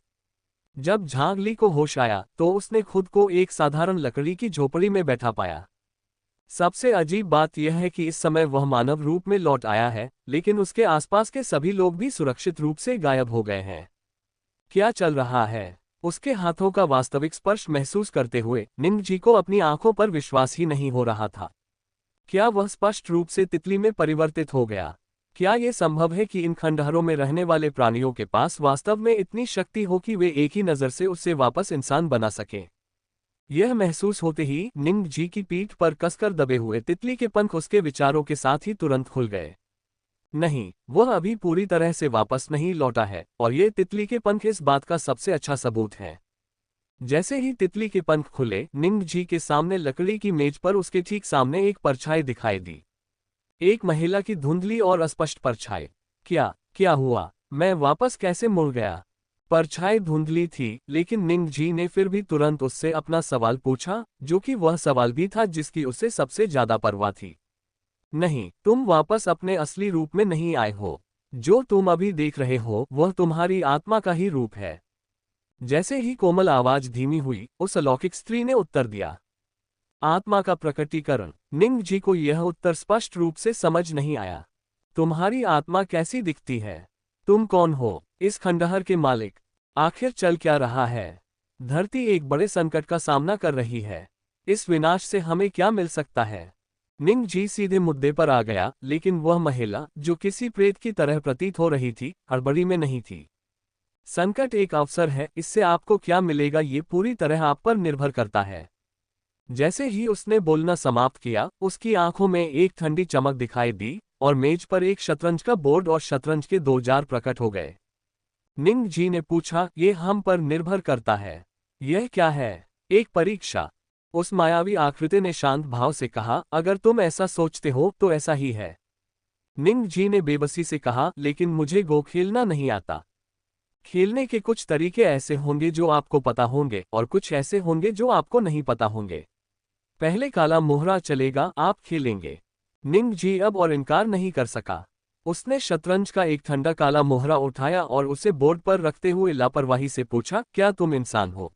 जब झांगली को होश आया, तो उसने खुद को एक साधारण लकड़ी की झोपड़ी में बैठा पाया। सबसे अजीब बात यह है कि इस समय वह मानव रूप में लौट आया है, लेकिन उसके आसपास के सभी लोग भी सुरक्षित रूप से गायब हो गए हैं। क्या चल रहा है? उसके हाथों का वास्तविक स्पर्श महसूस करते हुए निंगजी को अपनी आंखों पर विश्वास ही नहीं हो रहा था। क्या वह स्पष्ट रूप से तितली में परिवर्तित हो गया? क्या ये संभव है कि इन खंडहरों में रहने वाले प्राणियों के पास वास्तव में इतनी शक्ति हो कि वे एक ही नज़र से उससे वापस इंसान बना सकें? यह महसूस होते ही निंग जी की पीठ पर कसकर दबे हुए तितली के पंख उसके विचारों के साथ ही तुरंत खुल गए। नहीं, वह अभी पूरी तरह से वापस नहीं लौटा है, और ये तितली के पंख इस बात का सबसे अच्छा सबूत है। जैसे ही तितली के पंख खुले, निंग जी के सामने लकड़ी की मेज पर उसके ठीक सामने एक परछाई दिखाई दी। एक महिला की धुंधली और अस्पष्ट परछाई। क्या हुआ? मैं वापस कैसे मुड़ गया? परछाई धुंधली थी, लेकिन निंग जी ने फिर भी तुरंत उससे अपना सवाल पूछा, जो कि वह सवाल भी था जिसकी उसे सबसे ज्यादा परवाह थी। नहीं, तुम वापस अपने असली रूप में नहीं आए हो। जो तुम अभी देख रहे हो वह तुम्हारी आत्मा का ही रूप है। जैसे ही कोमल आवाज धीमी हुई, उस अलौकिक स्त्री ने उत्तर दिया। आत्मा का प्रकटीकरण। निंग जी को यह उत्तर स्पष्ट रूप से समझ नहीं आया। तुम्हारी आत्मा कैसी दिखती है? तुम कौन हो? इस खंडहर के मालिक? आखिर चल क्या रहा है? धरती एक बड़े संकट का सामना कर रही है। इस विनाश से हमें क्या मिल सकता है? निंग जी सीधे मुद्दे पर आ गया, लेकिन वह महिला, जो किसी प्रेत की तरह प्रतीत हो रही थी, हड़बड़ी में नहीं थी। संकट एक अवसर है, इससे आपको क्या मिलेगा ये पूरी तरह आप पर निर्भर करता है। जैसे ही उसने बोलना समाप्त किया, उसकी आंखों में एक ठंडी चमक दिखाई दी, और मेज पर एक शतरंज का बोर्ड और शतरंज के 2 जार प्रकट हो गए। निंग जी ने पूछा, ये हम पर निर्भर करता है? यह क्या है? एक परीक्षा? उस मायावी आकृति ने शांत भाव से कहा, अगर तुम ऐसा सोचते हो तो ऐसा ही है। निंग जी ने बेबसी से कहा, लेकिन मुझे गो खेलना नहीं आता। खेलने के कुछ तरीके ऐसे होंगे जो आपको पता होंगे, और कुछ ऐसे होंगे जो आपको नहीं पता होंगे। पहले काला मोहरा चलेगा, आप खेलेंगे। निंग जी अब और इनकार नहीं कर सका। उसने शतरंज का एक ठंडा काला मोहरा उठाया और उसे बोर्ड पर रखते हुए लापरवाही से पूछा, क्या तुम इंसान हो?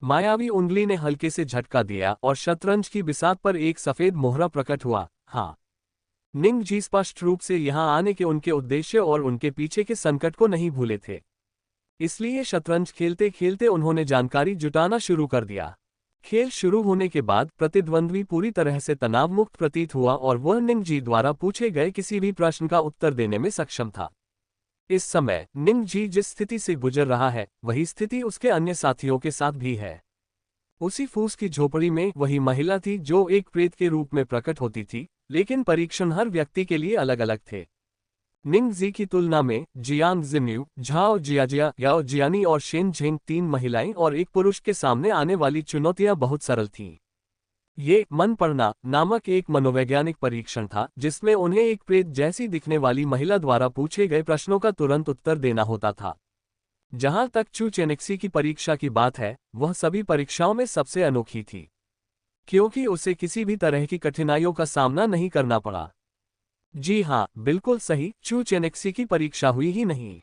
मायावी उंगली ने हल्के से झटका दिया और शतरंज की बिसात पर एक सफेद मोहरा प्रकट हुआ। हाँ। निंग जी स्पष्ट रूप से यहां आने के उनके उद्देश्य और उनके पीछे के संकट को नहीं भूले थे। इसलिए शतरंज खेलते खेलते उन्होंने जानकारी जुटाना शुरू कर दिया। खेल शुरू होने के बाद प्रतिद्वंद्वी पूरी तरह से तनावमुक्त प्रतीत हुआ और वह निंग जी द्वारा पूछे गए किसी भी प्रश्न का उत्तर देने में सक्षम था। इस समय निंग जी जिस स्थिति से गुजर रहा है, वही स्थिति उसके अन्य साथियों के साथ भी है। उसी फूस की झोपड़ी में वही महिला थी जो एक प्रेत के रूप में प्रकट होती थी, लेकिन परीक्षण हर व्यक्ति के लिए अलग अलग थे। निंग जी की तुलना में जियांग जिन्यू, झाओ जियाजिया, याओ जियानी और शेन झेंग 3 महिलाएं और एक पुरुष के सामने आने वाली चुनौतियां बहुत सरल थीं। ये मन पढ़ना नामक एक मनोवैज्ञानिक परीक्षण था, जिसमें उन्हें एक प्रेत जैसी दिखने वाली महिला द्वारा पूछे गए प्रश्नों का तुरंत उत्तर देना होता था। जहां तक चू चेनेक्सी की परीक्षा की बात है, वह सभी परीक्षाओं में सबसे अनोखी थी, क्योंकि उसे किसी भी तरह की कठिनाइयों का सामना नहीं करना पड़ा। जी हाँ, बिल्कुल सही, चू चेनेक्सी की परीक्षा हुई ही नहीं।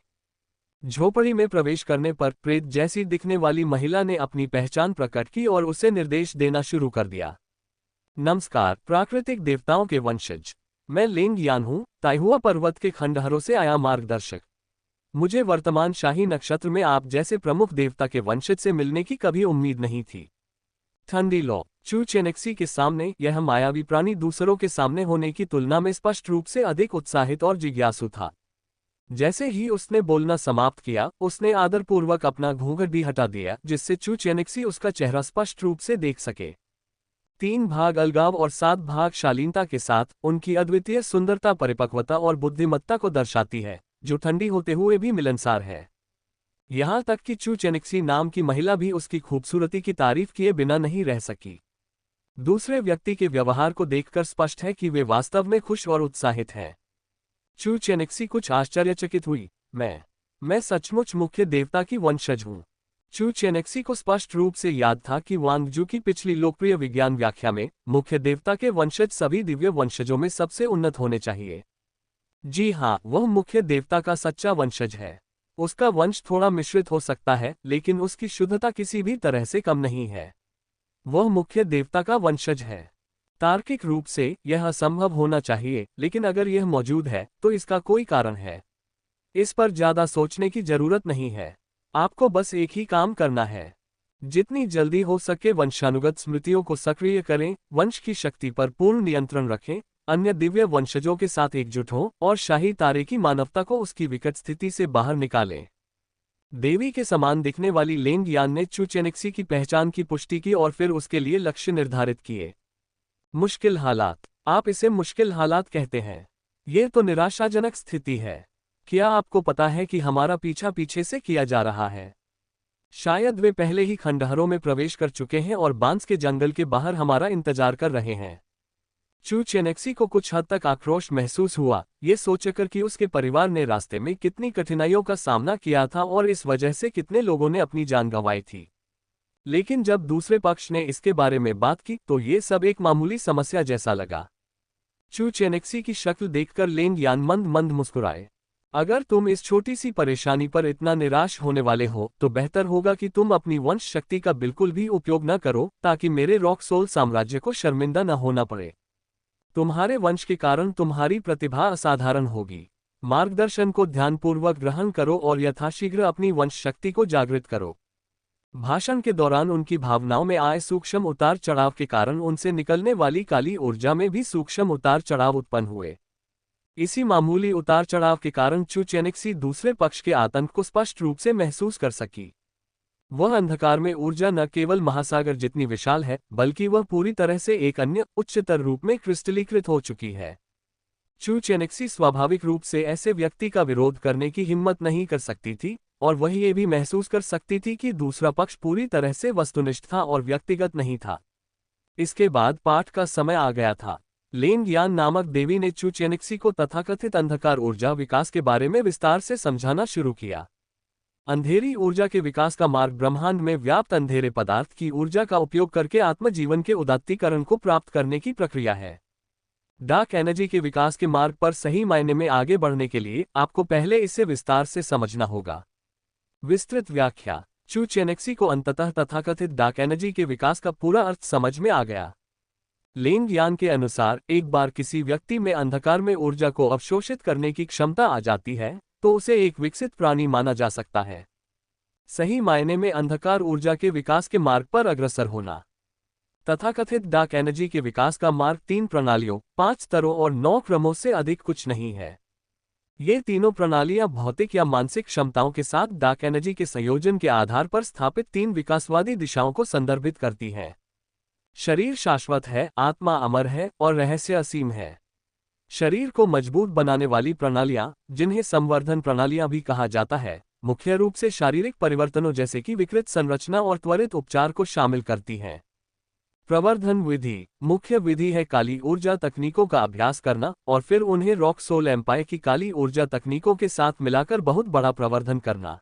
झोपड़ी में प्रवेश करने पर प्रेत जैसी दिखने वाली महिला ने अपनी पहचान प्रकट की और उसे निर्देश देना शुरू कर दिया। नमस्कार, प्राकृतिक देवताओं के वंशज। मैं लेंग यान हूँ, ताइहुआ पर्वत के खंडहरों से आया मार्गदर्शक। मुझे वर्तमान शाही नक्षत्र में आप जैसे प्रमुख देवता के वंशज से मिलने की कभी उम्मीद नहीं थी। ठंडी लौ। चू चेनेक्सी के सामने यह मायावी प्राणी दूसरों के सामने होने की तुलना में स्पष्ट रूप से अधिक उत्साहित और जिज्ञासु था। जैसे ही उसने बोलना समाप्त किया, उसने आदरपूर्वक अपना घूंघट भी हटा दिया, जिससे चू चेनेक्सी उसका चेहरा स्पष्ट रूप से देख सके। 3 भाग अलगाव और 7 भाग शालीनता के साथ उनकी अद्वितीय सुंदरता परिपक्वता और बुद्धिमत्ता को दर्शाती है, जो ठंडी होते हुए भी मिलनसार है। यहां तक कि चू चेनेक्सी नाम की महिला भी उसकी खूबसूरती की तारीफ किए बिना नहीं रह सकी। दूसरे व्यक्ति के व्यवहार को देखकर स्पष्ट है कि वे वास्तव में खुश और उत्साहित हैं। चू चेनेक्सी कुछ आश्चर्यचकित हुई। मैं सचमुच मुख्य देवता की वंशज हूँ। चू चेनेक्सी को स्पष्ट रूप से याद था कि वांगजू की पिछली लोकप्रिय विज्ञान व्याख्या में मुख्य देवता के वंशज सभी दिव्य वंशजों में सबसे उन्नत होने चाहिए। जी हाँ, वह मुख्य देवता का सच्चा वंशज है। उसका वंश थोड़ा मिश्रित हो सकता है, लेकिन उसकी शुद्धता किसी भी तरह से कम नहीं है। वह मुख्य देवता का वंशज है। तार्किक रूप से यह असंभव होना चाहिए, लेकिन अगर यह मौजूद है तो इसका कोई कारण है। इस पर ज्यादा सोचने की जरूरत नहीं है। आपको बस एक ही काम करना है। जितनी जल्दी हो सके वंशानुगत स्मृतियों को सक्रिय करें, वंश की शक्ति पर पूर्ण नियंत्रण रखें, अन्य दिव्य वंशजों के साथ एकजुट हों और शाही तारे की मानवता को उसकी विकट स्थिति से बाहर निकालें। देवी के समान दिखने वाली लेंग यान ने चू चेनेक्सी की पहचान की पुष्टि की और फिर उसके लिए लक्ष्य निर्धारित किए। मुश्किल हालात। आप इसे मुश्किल हालात कहते हैं। यह तो निराशाजनक स्थिति है। क्या आपको पता है कि हमारा पीछा पीछे से किया जा रहा है? शायद वे पहले ही खंडहरों में प्रवेश कर चुके हैं और बांस के जंगल के बाहर हमारा इंतजार कर रहे हैं। चू चेनेक्सी को कुछ हद तक आक्रोश महसूस हुआ, ये सोचकर कि उसके परिवार ने रास्ते में कितनी कठिनाइयों का सामना किया था और इस वजह से कितने लोगों ने अपनी जान गंवाई थी। लेकिन जब दूसरे पक्ष ने इसके बारे में बात की तो ये सब एक मामूली समस्या जैसा लगा। चू चेनेक्सी की शक्ल देखकर लेंग यान मंद मंद मुस्कुराए। अगर तुम इस छोटी सी परेशानी पर इतना निराश होने वाले हो तो बेहतर होगा कि तुम अपनी वंश शक्ति का बिल्कुल भी उपयोग न करो ताकि मेरे रॉक सोल साम्राज्य को शर्मिंदा न होना पड़े। तुम्हारे वंश के कारण तुम्हारी प्रतिभा असाधारण होगी। मार्गदर्शन को ध्यानपूर्वक ग्रहण करो और यथाशीघ्र अपनी वंश शक्ति को जागृत करो। भाषण के दौरान उनकी भावनाओं में आए सूक्ष्म उतार चढ़ाव के कारण उनसे निकलने वाली काली ऊर्जा में भी सूक्ष्म उतार चढ़ाव उत्पन्न हुए। इसी मामूली उतार चढ़ाव के कारण चू चेनेक्सी दूसरे पक्ष के आतंक को स्पष्ट रूप से महसूस कर सकी। वह अंधकार में ऊर्जा न केवल महासागर जितनी विशाल है बल्कि वह पूरी तरह से एक अन्य उच्चतर रूप में क्रिस्टलीकृत हो चुकी है। चू चेनेक्सी स्वाभाविक रूप से ऐसे व्यक्ति का विरोध करने की हिम्मत नहीं कर सकती थी और वह ये भी महसूस कर सकती थी कि दूसरा पक्ष पूरी तरह से वस्तुनिष्ठ था और व्यक्तिगत नहीं था। इसके बाद पाठ का समय आ गया था। लेंग यान नामक देवी ने चू चेनेक्सी को तथाकथित अंधकार ऊर्जा विकास के बारे में विस्तार से समझाना शुरू किया। अंधेरी ऊर्जा के विकास का मार्ग ब्रह्मांड में व्याप्त अंधेरे पदार्थ की ऊर्जा का उपयोग करके आत्मजीवन के उदात्तीकरण को प्राप्त करने की प्रक्रिया है। डार्क एनर्जी के विकास के मार्ग पर सही मायने में आगे बढ़ने के लिए आपको पहले इसे विस्तार से समझना होगा। विस्तृत व्याख्या। चू चेनेक्सी को अंततः तथाकथित डार्क एनर्जी के विकास का पूरा अर्थ समझ में आ गया। लेंग यान के अनुसार एक बार किसी व्यक्ति में अंधकार में ऊर्जा को अवशोषित करने की क्षमता आ जाती है तो उसे एक विकसित प्राणी माना जा सकता है। सही मायने में अंधकार ऊर्जा के विकास के मार्ग पर अग्रसर होना। तथाकथित डार्क एनर्जी के विकास का मार्ग 3 प्रणालियों, 5 स्तरों और 9 क्रमों से अधिक कुछ नहीं है। ये तीनों प्रणालियां भौतिक या मानसिक क्षमताओं के साथ डार्क एनर्जी के संयोजन के आधार पर स्थापित 3 विकासवादी दिशाओं को संदर्भित करती हैं। शरीर शाश्वत है, आत्मा अमर है और रहस्य असीम है। शरीर को मजबूत बनाने वाली प्रणालियां, जिन्हें संवर्धन प्रणालियां भी कहा जाता है, मुख्य रूप से शारीरिक परिवर्तनों जैसे कि विकृत संरचना और त्वरित उपचार को शामिल करती हैं। प्रवर्धन विधि। मुख्य विधि है काली ऊर्जा तकनीकों का अभ्यास करना और फिर उन्हें रॉक सोल एम्पायर की काली ऊर्जा तकनीकों के साथ मिलाकर बहुत बड़ा प्रवर्धन करना।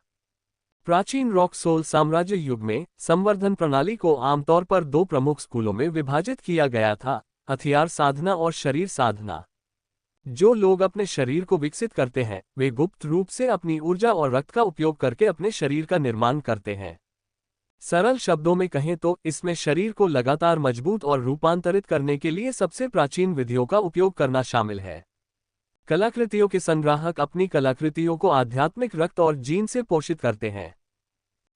प्राचीन रॉक सोल साम्राज्य युग में संवर्धन प्रणाली को आमतौर पर 2 प्रमुख स्कूलों में विभाजित किया गया था, हथियार साधना और शरीर साधना। जो लोग अपने शरीर को विकसित करते हैं वे गुप्त रूप से अपनी ऊर्जा और रक्त का उपयोग करके अपने शरीर का निर्माण करते हैं। सरल शब्दों में कहें तो इसमें शरीर को लगातार मजबूत और रूपांतरित करने के लिए सबसे प्राचीन विधियों का उपयोग करना शामिल है। कलाकृतियों के संग्राहक अपनी कलाकृतियों को आध्यात्मिक रक्त और जीन से पोषित करते हैं।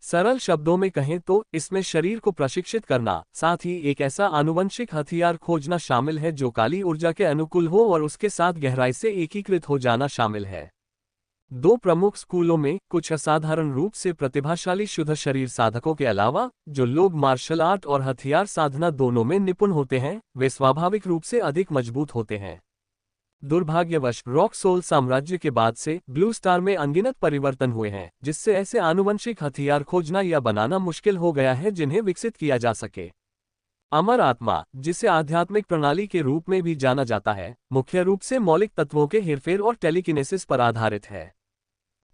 सरल शब्दों में कहें तो इसमें शरीर को प्रशिक्षित करना, साथ ही एक ऐसा आनुवंशिक हथियार खोजना शामिल है जो काली ऊर्जा के अनुकूल हो और उसके साथ गहराई से एकीकृत हो जाना शामिल है। 2 प्रमुख स्कूलों में कुछ असाधारण रूप से प्रतिभाशाली शुद्ध शरीर साधकों के अलावा जो लोग मार्शल आर्ट और हथियार साधना दोनों में निपुण होते हैं वे स्वाभाविक रूप से अधिक मजबूत होते हैं। दुर्भाग्यवश रॉक सोल साम्राज्य के बाद से ब्लू स्टार में अनगिनत परिवर्तन हुए हैं जिससे ऐसे आनुवंशिक हथियार खोजना या बनाना मुश्किल हो गया है जिन्हें विकसित किया जा सके। अमर आत्मा, जिसे आध्यात्मिक प्रणाली के रूप में भी जाना जाता है, मुख्य रूप से मौलिक तत्वों के हेरफेर और टेलीकिनेसिस पर आधारित है।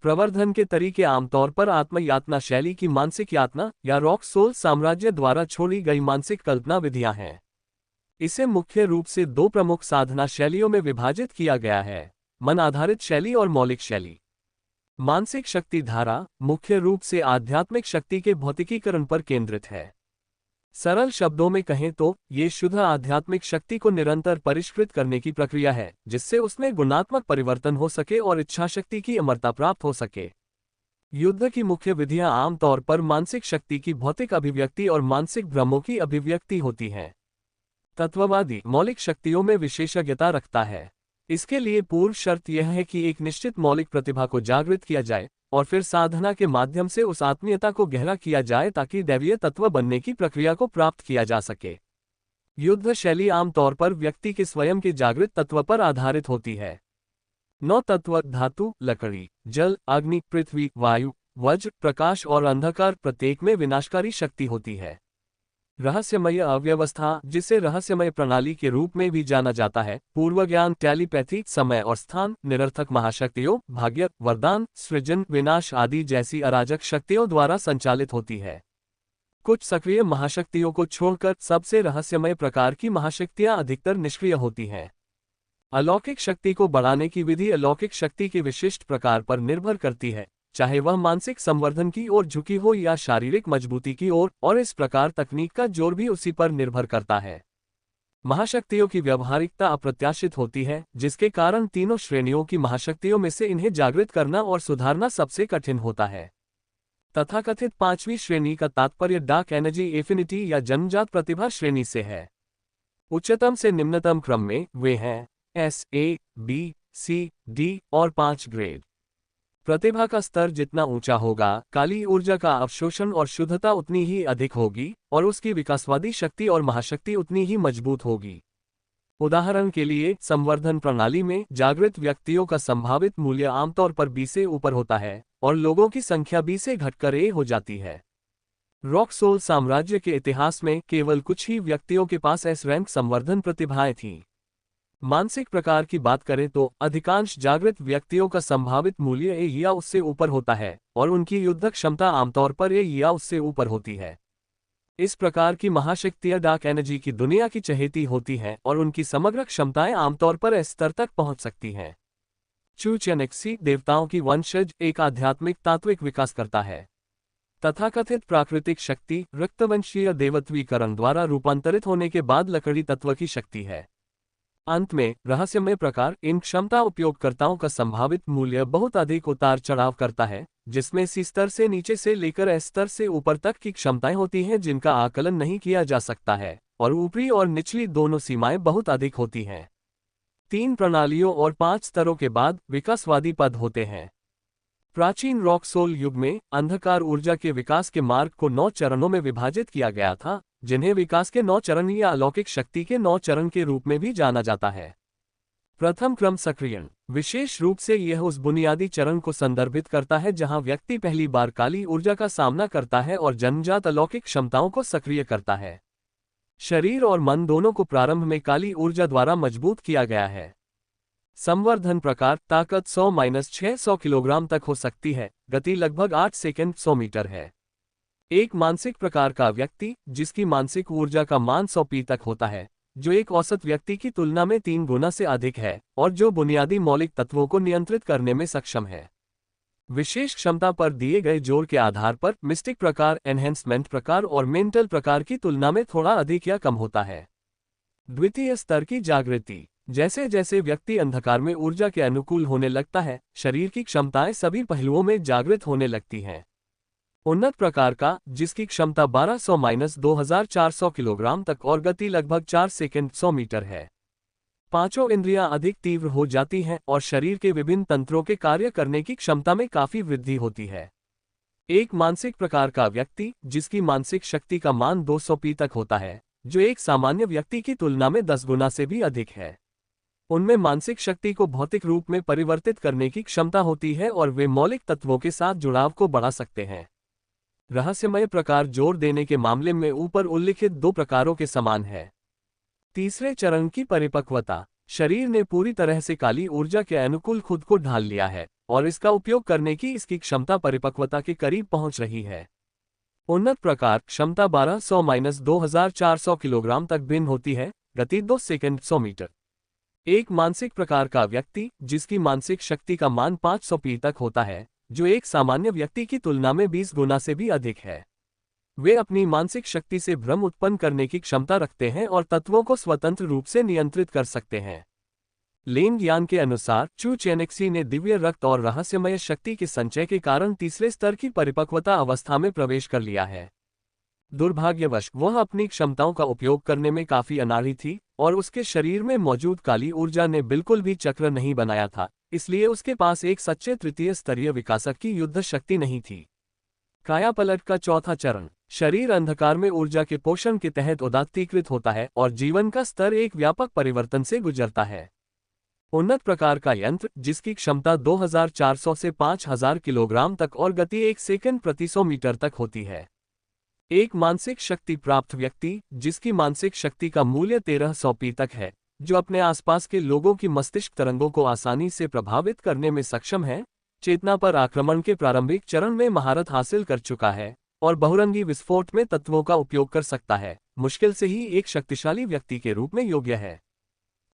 प्रवर्धन के तरीके आमतौर पर आत्म यातना शैली की मानसिक यातना या रॉक सोल साम्राज्य द्वारा छोड़ी गई मानसिक कल्पना विधियां हैं। इसे मुख्य रूप से 2 प्रमुख साधना शैलियों में विभाजित किया गया है, मन आधारित शैली और मौलिक शैली। मानसिक शक्ति धारा मुख्य रूप से आध्यात्मिक शक्ति के भौतिकीकरण पर केंद्रित है। सरल शब्दों में कहें तो ये शुद्ध आध्यात्मिक शक्ति को निरंतर परिष्कृत करने की प्रक्रिया है जिससे उसमें गुणात्मक परिवर्तन हो सके और इच्छाशक्ति की अमरता प्राप्त हो सके। युद्ध की मुख्य विधियां आमतौर पर मानसिक शक्ति की भौतिक अभिव्यक्ति और मानसिक भ्रमों की अभिव्यक्ति होती हैं। तत्ववादी मौलिक शक्तियों में विशेषज्ञता रखता है। इसके लिए पूर्व शर्त यह है कि एक निश्चित मौलिक प्रतिभा को जागृत किया जाए और फिर साधना के माध्यम से उस आत्मीयता को गहरा किया जाए ताकि दैवीय तत्व बनने की प्रक्रिया को प्राप्त किया जा सके। युद्ध शैली आमतौर पर व्यक्ति के स्वयं के जागृत तत्व पर आधारित होती है। 9 तत्व धातु, लकड़ी, जल, अग्नि, पृथ्वी, वायु, वज्र, प्रकाश और अंधकार प्रत्येक में विनाशकारी शक्ति होती है। रहस्यमय अव्यवस्था, जिसे रहस्यमय प्रणाली के रूप में भी जाना जाता है, पूर्व ज्ञान, टेलीपैथी, समय और स्थान, निरर्थक महाशक्तियों, भाग्य, वरदान, सृजन, विनाश आदि जैसी अराजक शक्तियों द्वारा संचालित होती है। कुछ सक्रिय महाशक्तियों को छोड़कर सबसे रहस्यमय प्रकार की महाशक्तियां अधिकतर निष्क्रिय होती हैं। अलौकिक शक्ति को बढ़ाने की विधि अलौकिक शक्ति के विशिष्ट प्रकार पर निर्भर करती है, चाहे वह मानसिक संवर्धन की ओर झुकी हो या शारीरिक मजबूती की ओर, और इस प्रकार तकनीक का जोर भी उसी पर निर्भर करता है। महाशक्तियों की व्यवहारिकता अप्रत्याशित होती है, जिसके कारण तीनों श्रेणियों की महाशक्तियों में से इन्हें जागृत करना और सुधारना सबसे कठिन होता है। तथाकथित 5वीं श्रेणी का तात्पर्य डार्क एनर्जी एफिनिटी या जन्मजात प्रतिभा श्रेणी से है। उच्चतम से निम्नतम क्रम में वे हैं एस, ए, बी, सी, डी और 5 ग्रेड। प्रतिभा का स्तर जितना ऊंचा होगा, काली ऊर्जा का अवशोषण और शुद्धता उतनी ही अधिक होगी और उसकी विकासवादी शक्ति और महाशक्ति उतनी ही मजबूत होगी। उदाहरण के लिए, संवर्धन प्रणाली में जागृत व्यक्तियों का संभावित मूल्य आमतौर पर 20 से ऊपर होता है और लोगों की संख्या 20 से घटकर ए हो जाती है। रॉक्सोल साम्राज्य के इतिहास में केवल कुछ ही व्यक्तियों के पास एस रैंक संवर्धन प्रतिभाएं थीं। मानसिक प्रकार की बात करें तो अधिकांश जागृत व्यक्तियों का संभावित मूल्य ए या उससे ऊपर होता है और उनकी युद्ध क्षमता आमतौर पर ए या उससे ऊपर होती है। इस प्रकार की महाशक्तियां डार्क एनर्जी की दुनिया की चहेती होती हैं और उनकी समग्र क्षमताएं आमतौर पर इस स्तर तक पहुंच सकती हैं। चू चेनेक्सी देवताओं की वंशज एक आध्यात्मिक तात्विक विकास करता है। तथाकथित प्राकृतिक शक्ति रक्तवंशीय देवत्वीकरण द्वारा रूपांतरित होने के बाद लकड़ी तत्व की शक्ति है। अंत में रहस्यमय प्रकार इन क्षमता उपयोगकर्ताओं का संभावित मूल्य बहुत अधिक उतार चढ़ाव करता है, जिसमें सी स्तर से नीचे से लेकर एस स्तर से ऊपर तक की क्षमताएं होती हैं जिनका आकलन नहीं किया जा सकता है, और ऊपरी और निचली दोनों सीमाएं बहुत अधिक होती हैं। 3 प्रणालियों और 5 स्तरों के बाद विकासवादी पद होते हैं। प्राचीन रॉक्सोल युग में अंधकार ऊर्जा के विकास के मार्ग को 9 चरणों में विभाजित किया गया था, जिन्हें विकास के 9 चरण या अलौकिक शक्ति के 9 चरण के रूप में भी जाना जाता है। प्रथम क्रम सक्रियण, विशेष रूप से यह उस बुनियादी चरण को संदर्भित करता है जहां व्यक्ति पहली बार काली ऊर्जा का सामना करता है और जन्मजात अलौकिक क्षमताओं को सक्रिय करता है। शरीर और मन दोनों को प्रारंभ में काली ऊर्जा द्वारा मजबूत किया गया है। संवर्धन प्रकार, ताकत 100-600 किलोग्राम तक हो सकती है, गति लगभग 8 सेकंड 100 मीटर है। एक मानसिक प्रकार का व्यक्ति, जिसकी मानसिक ऊर्जा का मान 100 पी तक होता है, जो एक औसत व्यक्ति की तुलना में 3 गुना से अधिक है और जो बुनियादी मौलिक तत्वों को नियंत्रित करने में सक्षम है। विशेष क्षमता पर दिए गए जोर के आधार पर मिस्टिक प्रकार एनहेंसमेंट प्रकार और मेंटल प्रकार की तुलना में थोड़ा अधिक या कम होता है। द्वितीय स्तर की जागृति, जैसे जैसे व्यक्ति अंधकार में ऊर्जा के अनुकूल होने लगता है, शरीर की क्षमताएं सभी पहलुओं में जागृत होने लगती हैं। उन्नत प्रकार का, जिसकी क्षमता 1200-2400 किलोग्राम तक और गति लगभग 4 सेकंड 100 मीटर है। पांचों इंद्रियां अधिक तीव्र हो जाती हैं और शरीर के विभिन्न तंत्रों के कार्य करने की क्षमता में काफी वृद्धि होती है। एक मानसिक प्रकार का व्यक्ति, जिसकी मानसिक शक्ति का मान 200 पी तक होता है, जो एक सामान्य व्यक्ति की तुलना में 10 गुना से भी अधिक है। उनमें मानसिक शक्ति को भौतिक रूप में परिवर्तित करने की क्षमता होती है और वे मौलिक तत्वों के साथ जुड़ाव को बढ़ा सकते हैं। रहस्यमय प्रकार जोर देने के मामले में ऊपर उल्लिखित 2 प्रकारों के समान है। तीसरे चरण की परिपक्वता, शरीर ने पूरी तरह से काली ऊर्जा के अनुकूल खुद को ढाल लिया है और इसका उपयोग करने की इसकी क्षमता परिपक्वता के करीब पहुंच रही है। उन्नत प्रकार क्षमता 1200-2400 किलोग्राम तक भिन्न होती है, गति 2 सेकंड 100 मीटर। एक मानसिक प्रकार का व्यक्ति, जिसकी मानसिक शक्ति का मान 500 पी तक होता है, जो एक सामान्य व्यक्ति की तुलना में 20 गुना से भी अधिक है। वे अपनी मानसिक शक्ति से भ्रम उत्पन्न करने की क्षमता रखते हैं और तत्वों को स्वतंत्र रूप से नियंत्रित कर सकते हैं। लेन ज्ञान के अनुसार चू चेनेक्सी ने दिव्य रक्त और रहस्यमय शक्ति के संचय के कारण तीसरे स्तर की परिपक्वता अवस्था में प्रवेश कर लिया है। दुर्भाग्यवश वह अपनी क्षमताओं का उपयोग करने में काफी अनाड़ी थी, और उसके शरीर में मौजूद काली ऊर्जा ने बिल्कुल भी चक्र नहीं बनाया था, इसलिए उसके पास एक सच्चे तृतीय स्तरीय विकासक की युद्ध शक्ति नहीं थी। कायापलट का चौथा चरण। शरीर अंधकार में ऊर्जा के पोषण के तहत उदात्तीकृत होता है और जीवन का स्तर एक व्यापक परिवर्तन से गुजरता है। उन्नत प्रकार का यंत्र, जिसकी क्षमता 2400 से 5000 किलोग्राम तक और गति 1 सेकंड प्रति 100 मीटर तक होती है। एक मानसिक शक्ति प्राप्त व्यक्ति, जिसकी मानसिक शक्ति का मूल्य 1300 पी तक है, जो अपने आसपास के लोगों की मस्तिष्क तरंगों को आसानी से प्रभावित करने में सक्षम है, चेतना पर आक्रमण के प्रारंभिक चरण में महारत हासिल कर चुका है और बहुरंगी विस्फोट में तत्वों का उपयोग कर सकता है, मुश्किल से ही एक शक्तिशाली व्यक्ति के रूप में योग्य है।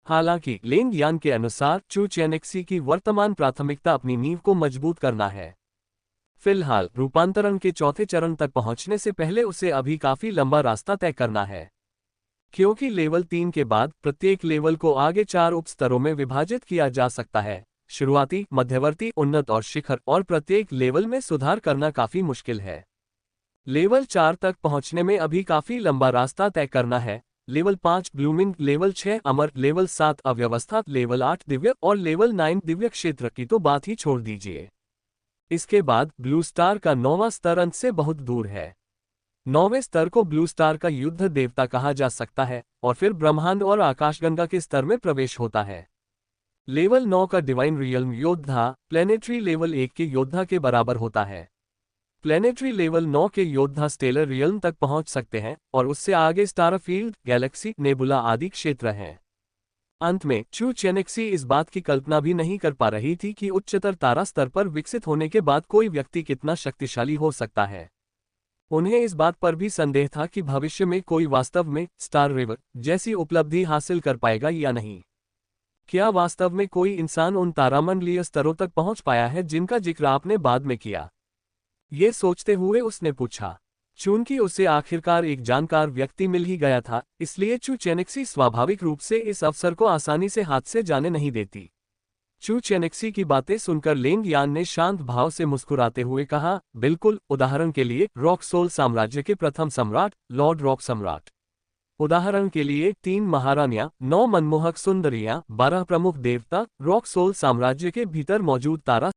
हालांकि लेंग यान के अनुसार चू चेनेक्सी की वर्तमान प्राथमिकता अपनी नींव को मजबूत करना है। फिलहाल रूपांतरण के चौथे चरण तक पहुंचने से पहले उसे अभी काफी लंबा रास्ता तय करना है, क्योंकि लेवल 3 के बाद प्रत्येक लेवल को आगे 4 उप स्तरों में विभाजित किया जा सकता है: शुरुआती, मध्यवर्ती, उन्नत और शिखर, और प्रत्येक लेवल में सुधार करना काफी मुश्किल है। लेवल 4 तक पहुंचने में अभी काफी लंबा रास्ता तय करना है। लेवल 5 ब्लूमिंग, लेवल 6 अमर, लेवल 7 अव्यवस्था, लेवल 8 दिव्य और लेवल 9 दिव्य क्षेत्र की तो बात ही छोड़ दीजिए। इसके बाद ब्लू स्टार का 9वां स्तर अंत से बहुत दूर है। 9वें स्तर को ब्लू स्टार का युद्ध देवता कहा जा सकता है और फिर ब्रह्मांड और आकाशगंगा के स्तर में प्रवेश होता है। लेवल 9 का डिवाइन रियल्म योद्धा प्लेनेटरी लेवल 1 के योद्धा के बराबर होता है। प्लेनेटरी लेवल 9 के योद्धा स्टेलर रियल्म तक पहुंच सकते हैं और उससे आगे स्टार फील्ड, गैलेक्सी, नेबुला आदि क्षेत्र हैं। अंत में चू चेनेक्सी इस बात की कल्पना भी नहीं कर पा रही थी कि उच्चतर तारा स्तर पर विकसित होने के बाद कोई व्यक्ति कितना शक्तिशाली हो सकता है। उन्हें इस बात पर भी संदेह था कि भविष्य में कोई वास्तव में स्टार रिवर जैसी उपलब्धि हासिल कर पाएगा या नहीं। क्या वास्तव में कोई इंसान उन तारामंडलीय स्तरों तक पहुंच पाया है जिनका जिक्र आपने बाद में किया? ये सोचते हुए उसने पूछा। चूंकि उसे आखिरकार एक जानकार व्यक्ति मिल ही गया था, इसलिए चू चेनेक्सी स्वाभाविक रूप से इस अवसर को आसानी से हाथ से जाने नहीं देती। चू चेनेक्सी की बातें सुनकर लेंग यान ने शांत भाव से मुस्कुराते हुए कहा, बिल्कुल, उदाहरण के लिए रॉक सोल साम्राज्य के प्रथम सम्राट, लॉर्ड रॉक सम्राट। उदाहरण के लिए 3 महारानियां, 9 मनमोहक सुंदरियां, 12 प्रमुख देवता, रॉक सोल साम्राज्य के भीतर मौजूद तारा